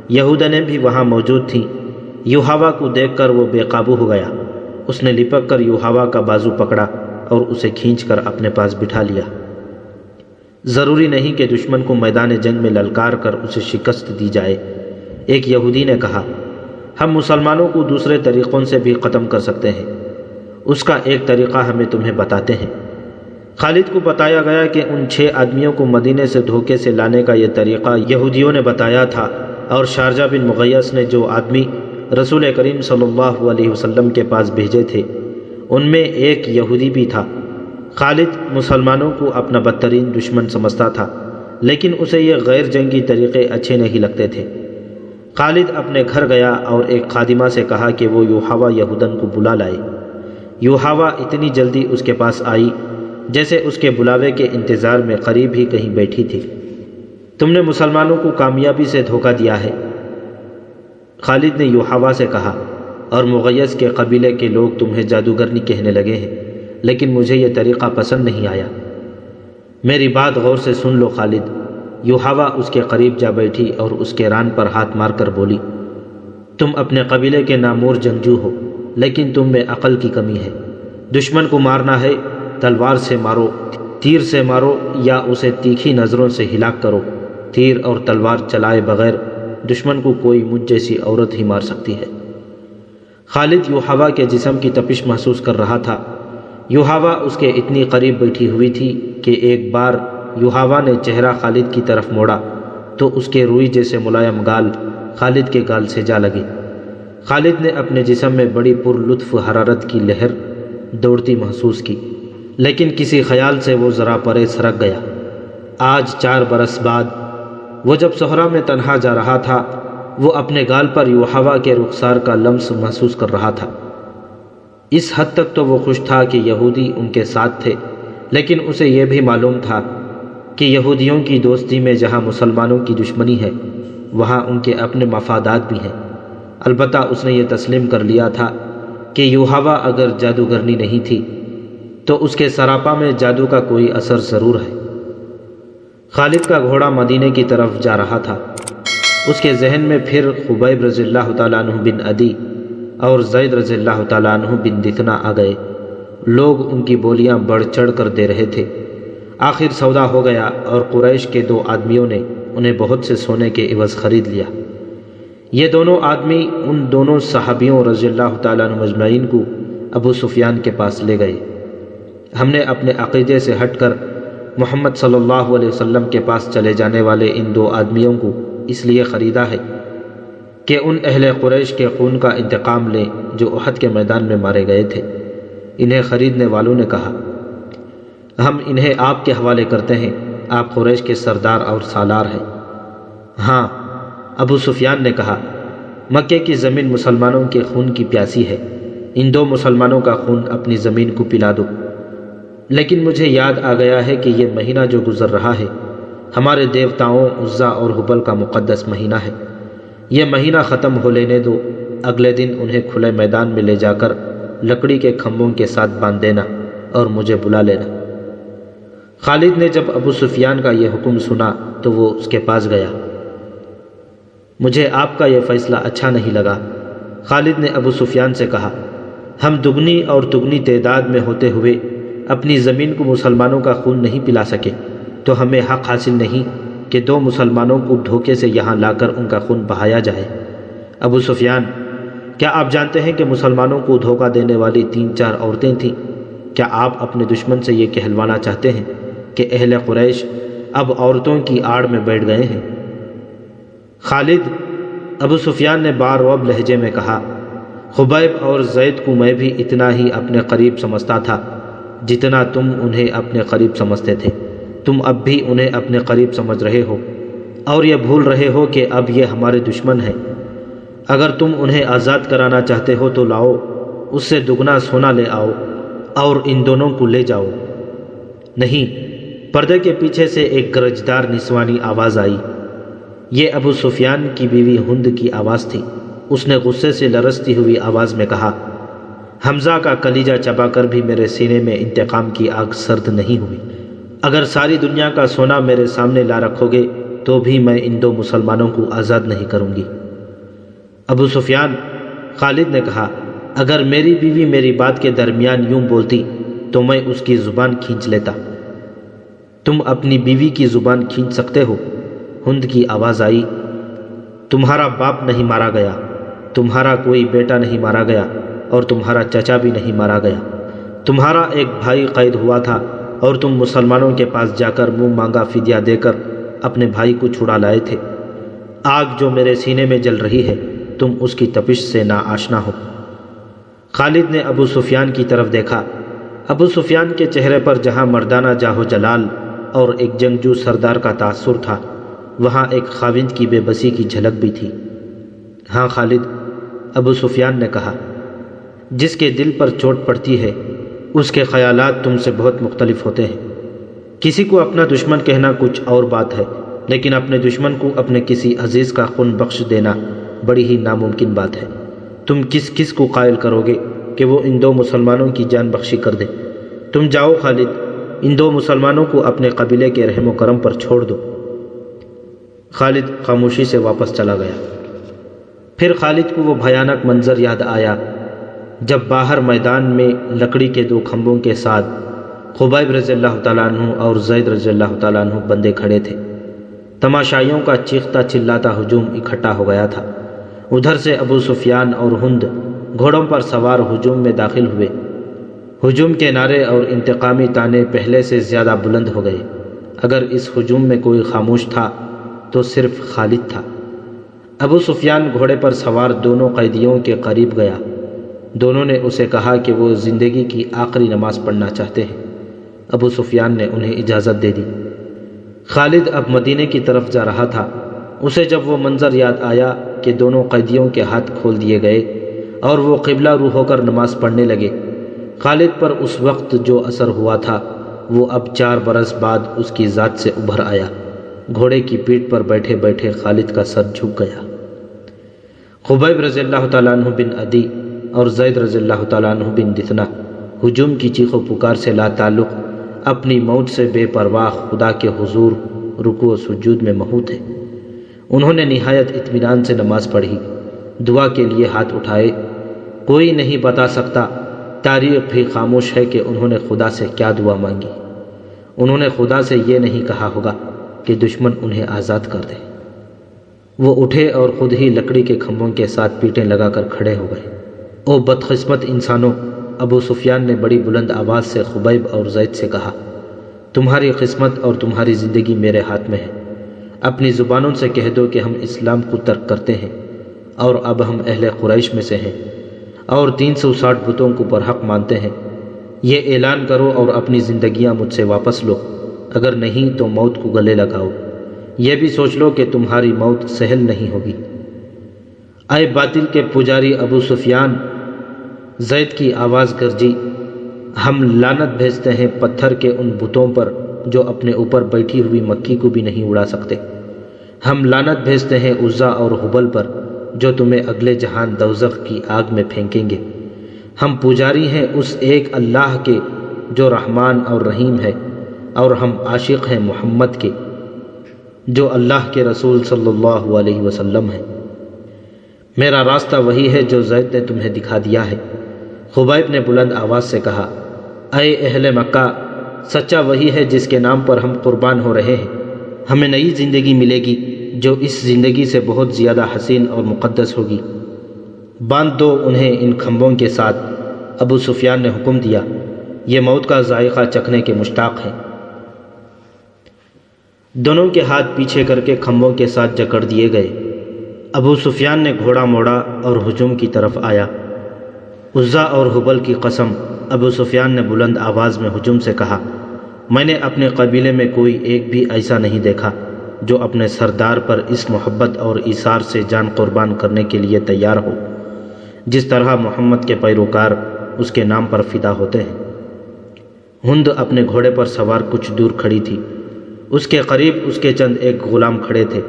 یہودنیں بھی وہاں موجود تھیں۔ یوحوا کو دیکھ کر وہ بے قابو ہو گیا۔ اس نے لپک کر یوحوا کا بازو پکڑا اور اسے کھینچ کر اپنے پاس بٹھا لیا۔ ضروری نہیں کہ دشمن کو میدان جنگ میں للکار کر اسے شکست دی جائے۔ ایک یہودی نے کہا، ہم مسلمانوں کو دوسرے طریقوں سے بھی ختم کر سکتے ہیں۔ اس کا ایک طریقہ ہمیں تمہیں بتاتے ہیں۔ خالد کو بتایا گیا کہ ان 6 آدمیوں کو مدینے سے دھوکے سے لانے کا یہ طریقہ یہودیوں نے بتایا تھا، اور شارجہ بن مغیث نے جو آدمی رسول کریم صلی اللہ علیہ وسلم کے پاس بھیجے تھے ان میں ایک یہودی بھی تھا۔ خالد مسلمانوں کو اپنا بدترین دشمن سمجھتا تھا، لیکن اسے یہ غیر جنگی طریقے اچھے نہیں لگتے تھے۔ خالد اپنے گھر گیا اور ایک خادمہ سے کہا کہ وہ یوحوا یہودن کو بلا لائے۔ یوحوا اتنی جلدی اس کے پاس آئی جیسے اس کے بلاوے کے انتظار میں قریب ہی کہیں بیٹھی تھی۔ تم نے مسلمانوں کو کامیابی سے دھوکہ دیا ہے، خالد نے یوحوا سے کہا، اور مغیث کے قبیلے کے لوگ تمہیں جادوگرنی کہنے لگے ہیں، لیکن مجھے یہ طریقہ پسند نہیں آیا۔ میری بات غور سے سن لو خالد۔ یوحوا اس کے قریب جا بیٹھی اور اس کے ران پر ہاتھ مار کر بولی، تم اپنے قبیلے کے نامور جنگجو ہو، لیکن تم میں عقل کی کمی ہے۔ دشمن کو مارنا ہے تلوار سے مارو، تیر سے مارو، یا اسے تیکھی نظروں سے ہلاک کرو۔ تیر اور تلوار چلائے بغیر دشمن کو کوئی مجھ جیسی عورت ہی مار سکتی ہے۔ خالد یوحوا کے جسم کی تپش محسوس کر رہا تھا۔ یوحوا اس کے اتنی قریب بیٹھی ہوئی تھی کہ ایک بار یوحوا نے چہرہ خالد کی طرف موڑا تو اس کے روئی جیسے ملائم گال خالد کے گال سے جا لگے۔ خالد نے اپنے جسم میں بڑی پر لطف حرارت کی لہر دوڑتی محسوس کی، لیکن کسی خیال سے وہ ذرا پرے سرک گیا۔ آج 4 برس بعد وہ جب صحرا میں تنہا جا رہا تھا، وہ اپنے گال پر یوحوا کے رخسار کا لمس محسوس کر رہا تھا۔ اس حد تک تو وہ خوش تھا کہ یہودی ان کے ساتھ تھے، لیکن اسے یہ بھی معلوم تھا کہ یہودیوں کی دوستی میں جہاں مسلمانوں کی دشمنی ہے وہاں ان کے اپنے مفادات بھی ہیں۔ البتہ اس نے یہ تسلیم کر لیا تھا کہ یوحوا اگر جادوگرنی نہیں تھی تو اس کے سراپا میں جادو کا کوئی اثر ضرور ہے۔ خالد کا گھوڑا مدینے کی طرف جا رہا تھا۔ اس کے ذہن میں پھر خبیب رضی اللہ تعالیٰ عنہ بن عدی اور زید رضی اللہ تعالیٰ عنہ بن دثنہ آ گئے۔ لوگ ان کی بولیاں بڑھ چڑھ کر دے رہے تھے۔ آخر سودا ہو گیا اور قریش کے 2 آدمیوں نے انہیں بہت سے سونے کے عوض خرید لیا۔ یہ دونوں آدمی ان دونوں صحابیوں رضی اللہ تعالیٰ عنہ مجمعین کو ابو سفیان کے پاس لے گئے۔ ہم نے اپنے عقیدے سے ہٹ کر محمد صلی اللہ علیہ وسلم کے پاس چلے جانے والے ان 2 آدمیوں کو اس لیے خریدا ہے کہ ان اہل قریش کے خون کا انتقام لیں جو احد کے میدان میں مارے گئے تھے۔ انہیں خریدنے والوں نے کہا، ہم انہیں آپ کے حوالے کرتے ہیں، آپ قریش کے سردار اور سالار ہیں۔ ہاں، ابو سفیان نے کہا، مکے کی زمین مسلمانوں کے خون کی پیاسی ہے، ان 2 مسلمانوں کا خون اپنی زمین کو پلا دو۔ لیکن مجھے یاد آ گیا ہے کہ یہ مہینہ جو گزر رہا ہے ہمارے دیوتاؤں عزا اور حبل کا مقدس مہینہ ہے۔ یہ مہینہ ختم ہو لینے دو، اگلے دن انہیں کھلے میدان میں لے جا کر لکڑی کے کھمبوں کے ساتھ باندھ دینا اور مجھے بلا لینا۔ خالد نے جب ابو سفیان کا یہ حکم سنا تو وہ اس کے پاس گیا۔ مجھے آپ کا یہ فیصلہ اچھا نہیں لگا۔ خالد نے ابو سفیان سے کہا، ہم دگنی اور تگنی تعداد میں ہوتے ہوئے اپنی زمین کو مسلمانوں کا خون نہیں پلا سکے تو ہمیں حق حاصل نہیں کہ دو مسلمانوں کو دھوکے سے یہاں لا کر ان کا خون بہایا جائے۔ ابو سفیان، کیا آپ جانتے ہیں کہ مسلمانوں کو دھوکہ دینے والی 3-4 عورتیں تھیں؟ کیا آپ اپنے دشمن سے یہ کہلوانا چاہتے ہیں کہ اہل قریش اب عورتوں کی آڑ میں بیٹھ گئے ہیں؟ خالد، ابو سفیان نے بارعب لہجے میں کہا، خبیب اور زید کو میں بھی اتنا ہی اپنے قریب سمجھتا تھا جتنا تم انہیں اپنے قریب سمجھتے تھے۔ تم اب بھی انہیں اپنے قریب سمجھ رہے ہو اور یہ بھول رہے ہو کہ اب یہ ہمارے دشمن ہیں۔ اگر تم انہیں آزاد کرانا چاہتے ہو تو لاؤ، اس سے دگنا سونا لے آؤ اور ان دونوں کو لے جاؤ۔ نہیں، پردے کے پیچھے سے ایک گرجدار نسوانی آواز آئی۔ یہ ابو سفیان کی بیوی ہند کی آواز تھی۔ اس نے غصے سے لرزتی ہوئی آواز میں کہا، حمزہ کا کلیجہ چبا کر بھی میرے سینے میں انتقام کی آگ سرد نہیں ہوئی۔ اگر ساری دنیا کا سونا میرے سامنے لا رکھو گے تو بھی میں ان دو مسلمانوں کو آزاد نہیں کروں گی۔ ابو سفیان، خالد نے کہا، اگر میری بیوی میری بات کے درمیان یوں بولتی تو میں اس کی زبان کھینچ لیتا۔ تم اپنی بیوی کی زبان کھینچ سکتے ہو؟ ہند کی آواز آئی، تمہارا باپ نہیں مارا گیا، تمہارا کوئی بیٹا نہیں مارا گیا اور تمہارا چچا بھی نہیں مارا گیا۔ تمہارا ایک بھائی قید ہوا تھا اور تم مسلمانوں کے پاس جا کر منہ مانگا فدیہ دے کر اپنے بھائی کو چھڑا لائے تھے۔ آگ جو میرے سینے میں جل رہی ہے تم اس کی تپش سے نا آشنا ہو۔ خالد نے ابو سفیان کی طرف دیکھا۔ ابو سفیان کے چہرے پر جہاں مردانہ جاہو جلال اور ایک جنگجو سردار کا تاثر تھا، وہاں ایک خاوند کی بے بسی کی جھلک بھی تھی۔ ہاں خالد، ابو سفیان نے کہا، جس کے دل پر چوٹ پڑتی ہے اس کے خیالات تم سے بہت مختلف ہوتے ہیں۔ کسی کو اپنا دشمن کہنا کچھ اور بات ہے، لیکن اپنے دشمن کو اپنے کسی عزیز کا خون بخش دینا بڑی ہی ناممکن بات ہے۔ تم کس کو قائل کرو گے کہ وہ ان دو مسلمانوں کی جان بخشی کر دے؟ تم جاؤ خالد، ان دو مسلمانوں کو اپنے قبیلے کے رحم و کرم پر چھوڑ دو۔ خالد خاموشی سے واپس چلا گیا۔ پھر خالد کو وہ بھیانک منظر یاد آیا جب باہر میدان میں لکڑی کے 2 کھمبوں کے ساتھ خبیب رضی اللہ تعالیٰ عنہ اور زید رضی اللہ تعالیٰ عنہ بندے کھڑے تھے۔ تماشائیوں کا چیختا چلاتا ہجوم اکٹھا ہو گیا تھا۔ ادھر سے ابو سفیان اور ہند گھوڑوں پر سوار ہجوم میں داخل ہوئے۔ ہجوم کے نعرے اور انتقامی طعنے پہلے سے زیادہ بلند ہو گئے۔ اگر اس ہجوم میں کوئی خاموش تھا تو صرف خالد تھا۔ ابو سفیان گھوڑے پر سوار دونوں قیدیوں کے قریب گیا۔ دونوں نے اسے کہا کہ وہ زندگی کی آخری نماز پڑھنا چاہتے ہیں۔ ابو سفیان نے انہیں اجازت دے دی۔ خالد اب مدینے کی طرف جا رہا تھا۔ اسے جب وہ منظر یاد آیا کہ دونوں قیدیوں کے ہاتھ کھول دیے گئے اور وہ قبلہ رو ہو کر نماز پڑھنے لگے، خالد پر اس وقت جو اثر ہوا تھا وہ اب 4 برس بعد اس کی ذات سے ابھر آیا۔ گھوڑے کی پیٹھ پر بیٹھے بیٹھے خالد کا سر جھک گیا۔ خبیب رضی اللہ تعالیٰ عنہ بن عدی اور زید رضی اللہ تعالیٰ عنہ بن دثنہ ہجوم کی چیخ و پکار سے لا تعلق اپنی موت سے بے پرواہ خدا کے حضور رکوع و سجود میں محو تھے۔ انہوں نے نہایت اطمینان سے نماز پڑھی، دعا کے لیے ہاتھ اٹھائے۔ کوئی نہیں بتا سکتا، تاریخ بھی خاموش ہے کہ انہوں نے خدا سے کیا دعا مانگی۔ انہوں نے خدا سے یہ نہیں کہا ہوگا کہ دشمن انہیں آزاد کر دے۔ وہ اٹھے اور خود ہی لکڑی کے کھمبوں کے ساتھ پیٹیں لگا کر کھڑے ہو گئے۔ او بدقسمت انسانوں، ابو سفیان نے بڑی بلند آواز سے خبیب اور زید سے کہا، تمہاری قسمت اور تمہاری زندگی میرے ہاتھ میں ہے۔ اپنی زبانوں سے کہہ دو کہ ہم اسلام کو ترک کرتے ہیں اور اب ہم اہل قریش میں سے ہیں اور 360 بتوں کو برحق مانتے ہیں۔ یہ اعلان کرو اور اپنی زندگیاں مجھ سے واپس لو، اگر نہیں تو موت کو گلے لگاؤ۔ یہ بھی سوچ لو کہ تمہاری موت سہل نہیں ہوگی۔ اے باطل کے پجاری ابو سفیان، زید کی آواز گرجی، ہم لعنت بھیجتے ہیں پتھر کے ان بتوں پر جو اپنے اوپر بیٹھی ہوئی مکی کو بھی نہیں اڑا سکتے۔ ہم لعنت بھیجتے ہیں عزا اور حبل پر جو تمہیں اگلے جہان دوزخ کی آگ میں پھینکیں گے۔ ہم پجاری ہیں اس ایک اللہ کے جو رحمان اور رحیم ہے، اور ہم عاشق ہیں محمد کے جو اللہ کے رسول صلی اللہ علیہ وسلم ہیں۔ میرا راستہ وہی ہے جو زید نے تمہیں دکھا دیا ہے۔ خبیب نے بلند آواز سے کہا، اے اہل مکہ، سچا وہی ہے جس کے نام پر ہم قربان ہو رہے ہیں۔ ہمیں نئی زندگی ملے گی جو اس زندگی سے بہت زیادہ حسین اور مقدس ہوگی۔ باندھ دو انہیں ان کھمبوں کے ساتھ۔ ابو سفیان نے حکم دیا، یہ موت کا ذائقہ چکھنے کے مشتاق ہیں۔ دونوں کے ہاتھ پیچھے کر کے کھمبوں کے ساتھ جکڑ دیے گئے۔ ابو سفیان نے گھوڑا موڑا اور ہجوم کی طرف آیا۔ عزا اور حبل کی قسم، ابو سفیان نے بلند آواز میں ہجوم سے کہا، میں نے اپنے قبیلے میں کوئی ایک بھی ایسا نہیں دیکھا جو اپنے سردار پر اس محبت اور ایثار سے جان قربان کرنے کے لیے تیار ہو جس طرح محمد کے پیروکار اس کے نام پر فدا ہوتے ہیں۔ ہند اپنے گھوڑے پر سوار کچھ دور کھڑی تھی۔ اس کے قریب اس کے چند ایک غلام کھڑے تھے۔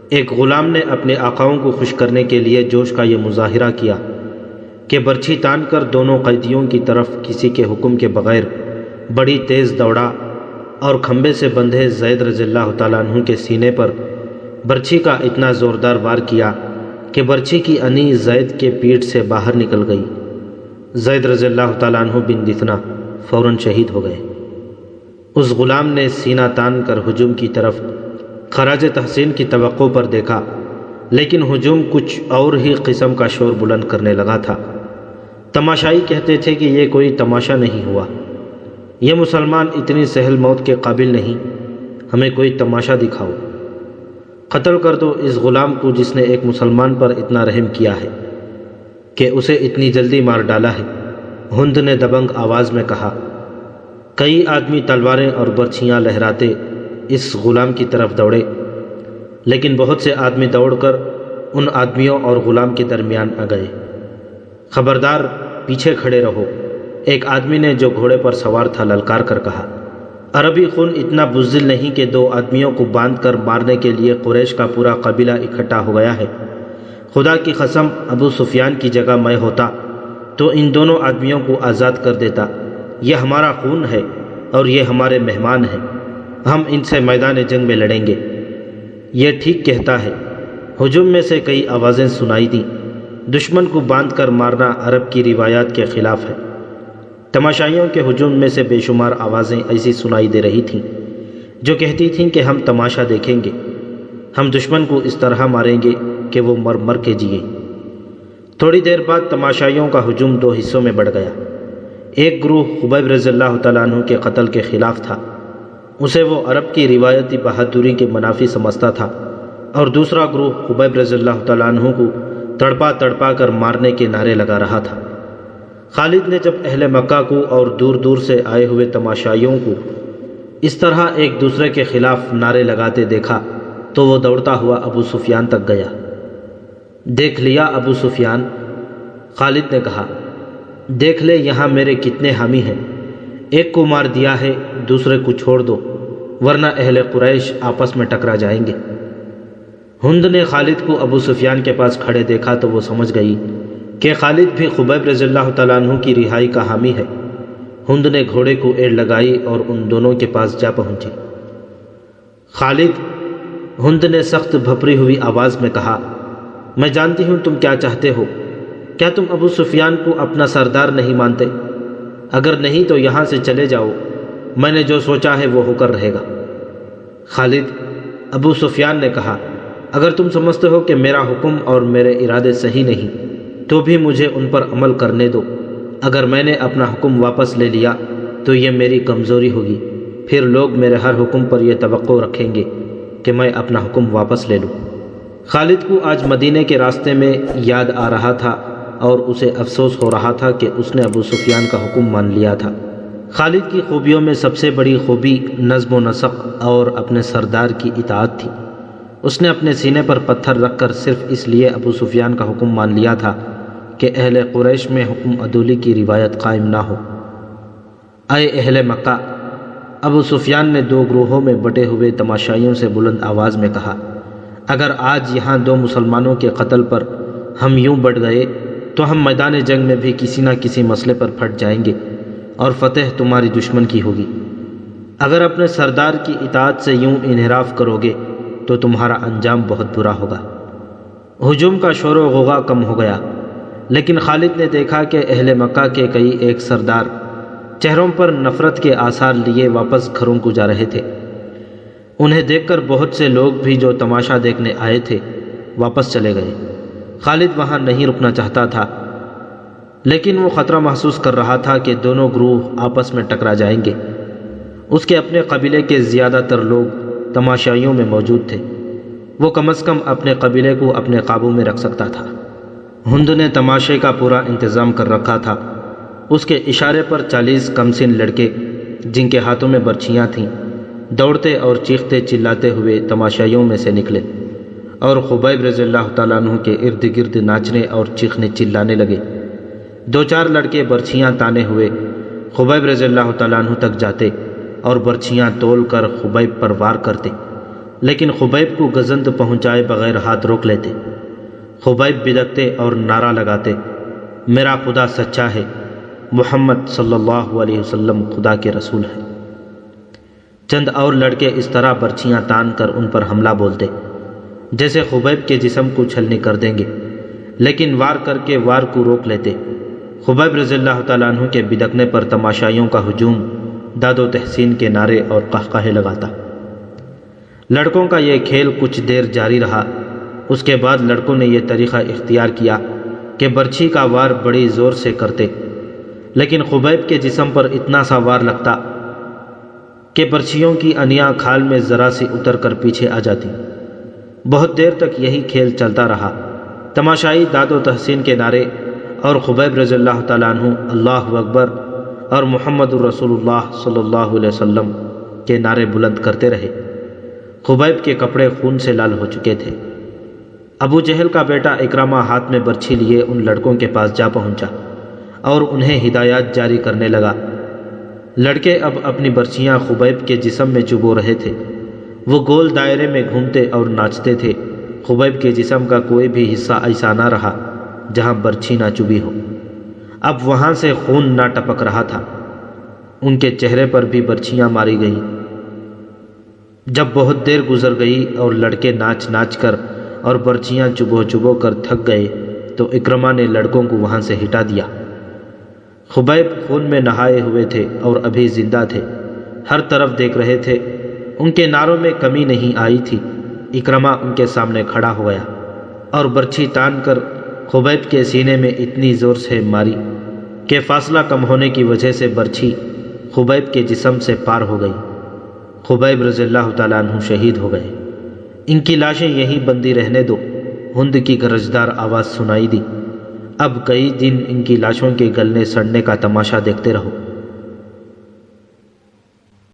ایک غلام نے اپنے آقاؤں کو خوش کرنے کے لیے جوش کا یہ مظاہرہ کیا کہ برچھی تان کر دونوں قیدیوں کی طرف کسی کے حکم کے بغیر بڑی تیز دوڑا اور کھمبے سے بندھے زید رضی اللہ تعالیٰ عنہ کے سینے پر برچھی کا اتنا زوردار وار کیا کہ برچھی کی انی زید کے پیٹھ سے باہر نکل گئی۔ زید رضی اللہ تعالیٰ عنہ بن دثنہ فوراً شہید ہو گئے۔ اس غلام نے سینہ تان کر ہجوم کی طرف خراج تحسین کی توقع پر دیکھا، لیکن ہجوم کچھ اور ہی قسم کا شور بلند کرنے لگا تھا۔ تماشائی کہتے تھے کہ یہ کوئی تماشا نہیں ہوا، یہ مسلمان اتنی سہل موت کے قابل نہیں، ہمیں کوئی تماشا دکھاؤ۔ قتل کر دو اس غلام کو جس نے ایک مسلمان پر اتنا رحم کیا ہے کہ اسے اتنی جلدی مار ڈالا ہے۔ ہند نے دبنگ آواز میں کہا۔ کئی آدمی تلواریں اور برچھیاں لہراتے اس غلام کی طرف دوڑے، لیکن بہت سے آدمی دوڑ کر ان آدمیوں اور غلام کے درمیان آ گئے۔ خبردار، پیچھے کھڑے رہو، ایک آدمی نے جو گھوڑے پر سوار تھا للکار کر کہا۔ عربی خون اتنا بزدل نہیں کہ دو آدمیوں کو باندھ کر مارنے کے لیے قریش کا پورا قبیلہ اکٹھا ہو گیا ہے۔ خدا کی قسم، ابو سفیان کی جگہ میں ہوتا تو ان دونوں آدمیوں کو آزاد کر دیتا۔ یہ ہمارا خون ہے اور یہ ہمارے مہمان ہیں، ہم ان سے میدان جنگ میں لڑیں گے۔ یہ ٹھیک کہتا ہے۔ ہجوم میں سے کئی آوازیں سنائی دیں۔ دشمن کو باندھ کر مارنا عرب کی روایات کے خلاف ہے۔ تماشائیوں کے ہجوم میں سے بے شمار آوازیں ایسی سنائی دے رہی تھیں جو کہتی تھیں کہ ہم تماشا دیکھیں گے، ہم دشمن کو اس طرح ماریں گے کہ وہ مر مر کے جیے۔ تھوڑی دیر بعد تماشائیوں کا ہجوم دو حصوں میں بڑھ گیا۔ ایک گروہ خبیب رضی اللہ تعالیٰ عنہ کے قتل کے خلاف تھا، اسے وہ عرب کی روایتی بہادری کے منافی سمجھتا تھا، اور دوسرا گروہ خبیب رضی اللہ تعالیٰ عنہ کو تڑپا تڑپا کر مارنے کے نعرے لگا رہا تھا۔ خالد نے جب اہل مکہ کو اور دور دور سے آئے ہوئے تماشائیوں کو اس طرح ایک دوسرے کے خلاف نعرے لگاتے دیکھا تو وہ دوڑتا ہوا ابو سفیان تک گیا۔ دیکھ لیا ابو سفیان؟ خالد نے کہا، دیکھ لے یہاں میرے کتنے حامی ہیں، ایک کو مار دیا ہے، دوسرے کو چھوڑ دو ورنہ اہل قریش آپس میں ٹکرا جائیں گے۔ ہند نے خالد کو ابو سفیان کے پاس کھڑے دیکھا تو وہ سمجھ گئی کہ خالد بھی خبیب رضی اللہ تعالیٰ عنہ کی رہائی کا حامی ہے۔ ہند نے گھوڑے کو ایڑ لگائی اور ان دونوں کے پاس جا پہنچی۔ خالد، ہند نے سخت بھپری ہوئی آواز میں کہا، میں جانتی ہوں تم کیا چاہتے ہو۔ کیا تم ابو سفیان کو اپنا سردار نہیں مانتے؟ اگر نہیں تو یہاں سے چلے جاؤ، میں نے جو سوچا ہے وہ ہو کر رہے گا۔ خالد، ابو سفیان نے کہا، اگر تم سمجھتے ہو کہ میرا حکم اور میرے ارادے صحیح نہیں تو بھی مجھے ان پر عمل کرنے دو۔ اگر میں نے اپنا حکم واپس لے لیا تو یہ میری کمزوری ہوگی، پھر لوگ میرے ہر حکم پر یہ توقع رکھیں گے کہ میں اپنا حکم واپس لے لوں۔ خالد کو آج مدینے کے راستے میں یاد آ رہا تھا اور اسے افسوس ہو رہا تھا کہ اس نے ابو سفیان کا حکم مان لیا تھا۔ خالد کی خوبیوں میں سب سے بڑی خوبی نظم و نسق اور اپنے سردار کی اطاعت تھی۔ اس نے اپنے سینے پر پتھر رکھ کر صرف اس لیے ابو سفیان کا حکم مان لیا تھا کہ اہل قریش میں حکم عدولی کی روایت قائم نہ ہو۔ اے اہل مکہ، ابو سفیان نے دو گروہوں میں بٹے ہوئے تماشائیوں سے بلند آواز میں کہا، اگر آج یہاں 2 مسلمانوں کے قتل پر ہم یوں بڑھ گئے تو ہم میدان جنگ میں بھی کسی نہ کسی مسئلے پر پھٹ جائیں گے اور فتح تمہاری دشمن کی ہوگی۔ اگر اپنے سردار کی اطاعت سے یوں انحراف کرو گے تو تمہارا انجام بہت برا ہوگا۔ ہجوم کا شور و غوغا کم ہو گیا، لیکن خالد نے دیکھا کہ اہل مکہ کے کئی ایک سردار چہروں پر نفرت کے آثار لیے واپس گھروں کو جا رہے تھے۔ انہیں دیکھ کر بہت سے لوگ بھی جو تماشا دیکھنے آئے تھے واپس چلے گئے۔ خالد وہاں نہیں رکنا چاہتا تھا، لیکن وہ خطرہ محسوس کر رہا تھا کہ دونوں گروہ آپس میں ٹکرا جائیں گے۔ اس کے اپنے قبیلے کے زیادہ تر لوگ تماشائیوں میں موجود تھے۔ وہ کم از کم اپنے قبیلے کو اپنے قابو میں رکھ سکتا تھا۔ ہند نے تماشے کا پورا انتظام کر رکھا تھا۔ اس کے اشارے پر 40 کمسن لڑکے جن کے ہاتھوں میں برچھیاں تھیں دوڑتے اور چیختے چلاتے ہوئے تماشائیوں میں سے نکلے اور خبیب رضی اللہ تعالیٰ عنہ کے ارد گرد ناچنے اور چیخنے چلانے لگے۔ 2-4 لڑکے برچھیاں تانے ہوئے خبیب رضی اللہ تعالیٰ عنہ تک جاتے اور برچھیاں تول کر خبیب پر وار کرتے، لیکن خبیب کو گزند پہنچائے بغیر ہاتھ روک لیتے۔ خبیب بدکتے اور نعرہ لگاتے، میرا خدا سچا ہے، محمد صلی اللہ علیہ وسلم خدا کے رسول ہے۔ چند اور لڑکے اس طرح برچھیاں تان کر ان پر حملہ بولتے جیسے خبیب کے جسم کو چھلنی کر دیں گے، لیکن وار کر کے وار کو روک لیتے۔ خبیب رضی اللہ تعالیٰ عنہ کے بدکنے پر تماشائیوں کا ہجوم داد و تحسین کے نعرے اور قہقہے لگاتا۔ لڑکوں کا یہ کھیل کچھ دیر جاری رہا۔ اس کے بعد لڑکوں نے یہ طریقہ اختیار کیا کہ برچھی کا وار بڑی زور سے کرتے، لیکن خبیب کے جسم پر اتنا سا وار لگتا کہ برچھیوں کی انیاں کھال میں ذرا سی اتر کر پیچھے آ جاتی۔ بہت دیر تک یہی کھیل چلتا رہا۔ تماشائی داد و تحسین کے نعرے اور خبیب رضی اللہ تعالیٰ عنہ اللہ اکبر اور محمد الرسول اللہ صلی اللہ علیہ وسلم کے نعرے بلند کرتے رہے۔ خبیب کے کپڑے خون سے لال ہو چکے تھے۔ ابو جہل کا بیٹا اکرمہ ہاتھ میں برچھی لیے ان لڑکوں کے پاس جا پہنچا اور انہیں ہدایات جاری کرنے لگا۔ لڑکے اب اپنی برچھیاں خبیب کے جسم میں چبو رہے تھے۔ وہ گول دائرے میں گھومتے اور ناچتے تھے۔ خبیب کے جسم کا کوئی بھی حصہ ایسا نہ رہا جہاں برچھی نہ چبھی ہو۔ اب وہاں سے خون نہ ٹپک رہا تھا۔ ان کے چہرے پر بھی برچھیاں ماری گئیں۔ جب بہت دیر گزر گئی اور لڑکے ناچ ناچ کر اور برچھیاں چبو کر تھک گئے تو اکرمہ نے لڑکوں کو وہاں سے ہٹا دیا۔ خبیب خون میں نہائے ہوئے تھے اور ابھی زندہ تھے۔ ہر طرف دیکھ رہے تھے، ان کے نعروں میں کمی نہیں آئی تھی۔ اکرمہ ان کے سامنے کھڑا ہو گیا اور برچھی تان کر خبیب کے سینے میں اتنی زور سے ماری کہ فاصلہ کم ہونے کی وجہ سے برچھی خبیب کے جسم سے پار ہو گئی۔ خبیب رضی اللہ تعالیٰ عنہ شہید ہو گئے۔ ان کی لاشیں یہیں بندی رہنے دو، ہند کی گرجدار آواز سنائی دی۔ اب کئی دن ان کی لاشوں کے گلنے سڑنے کا تماشا دیکھتے رہو۔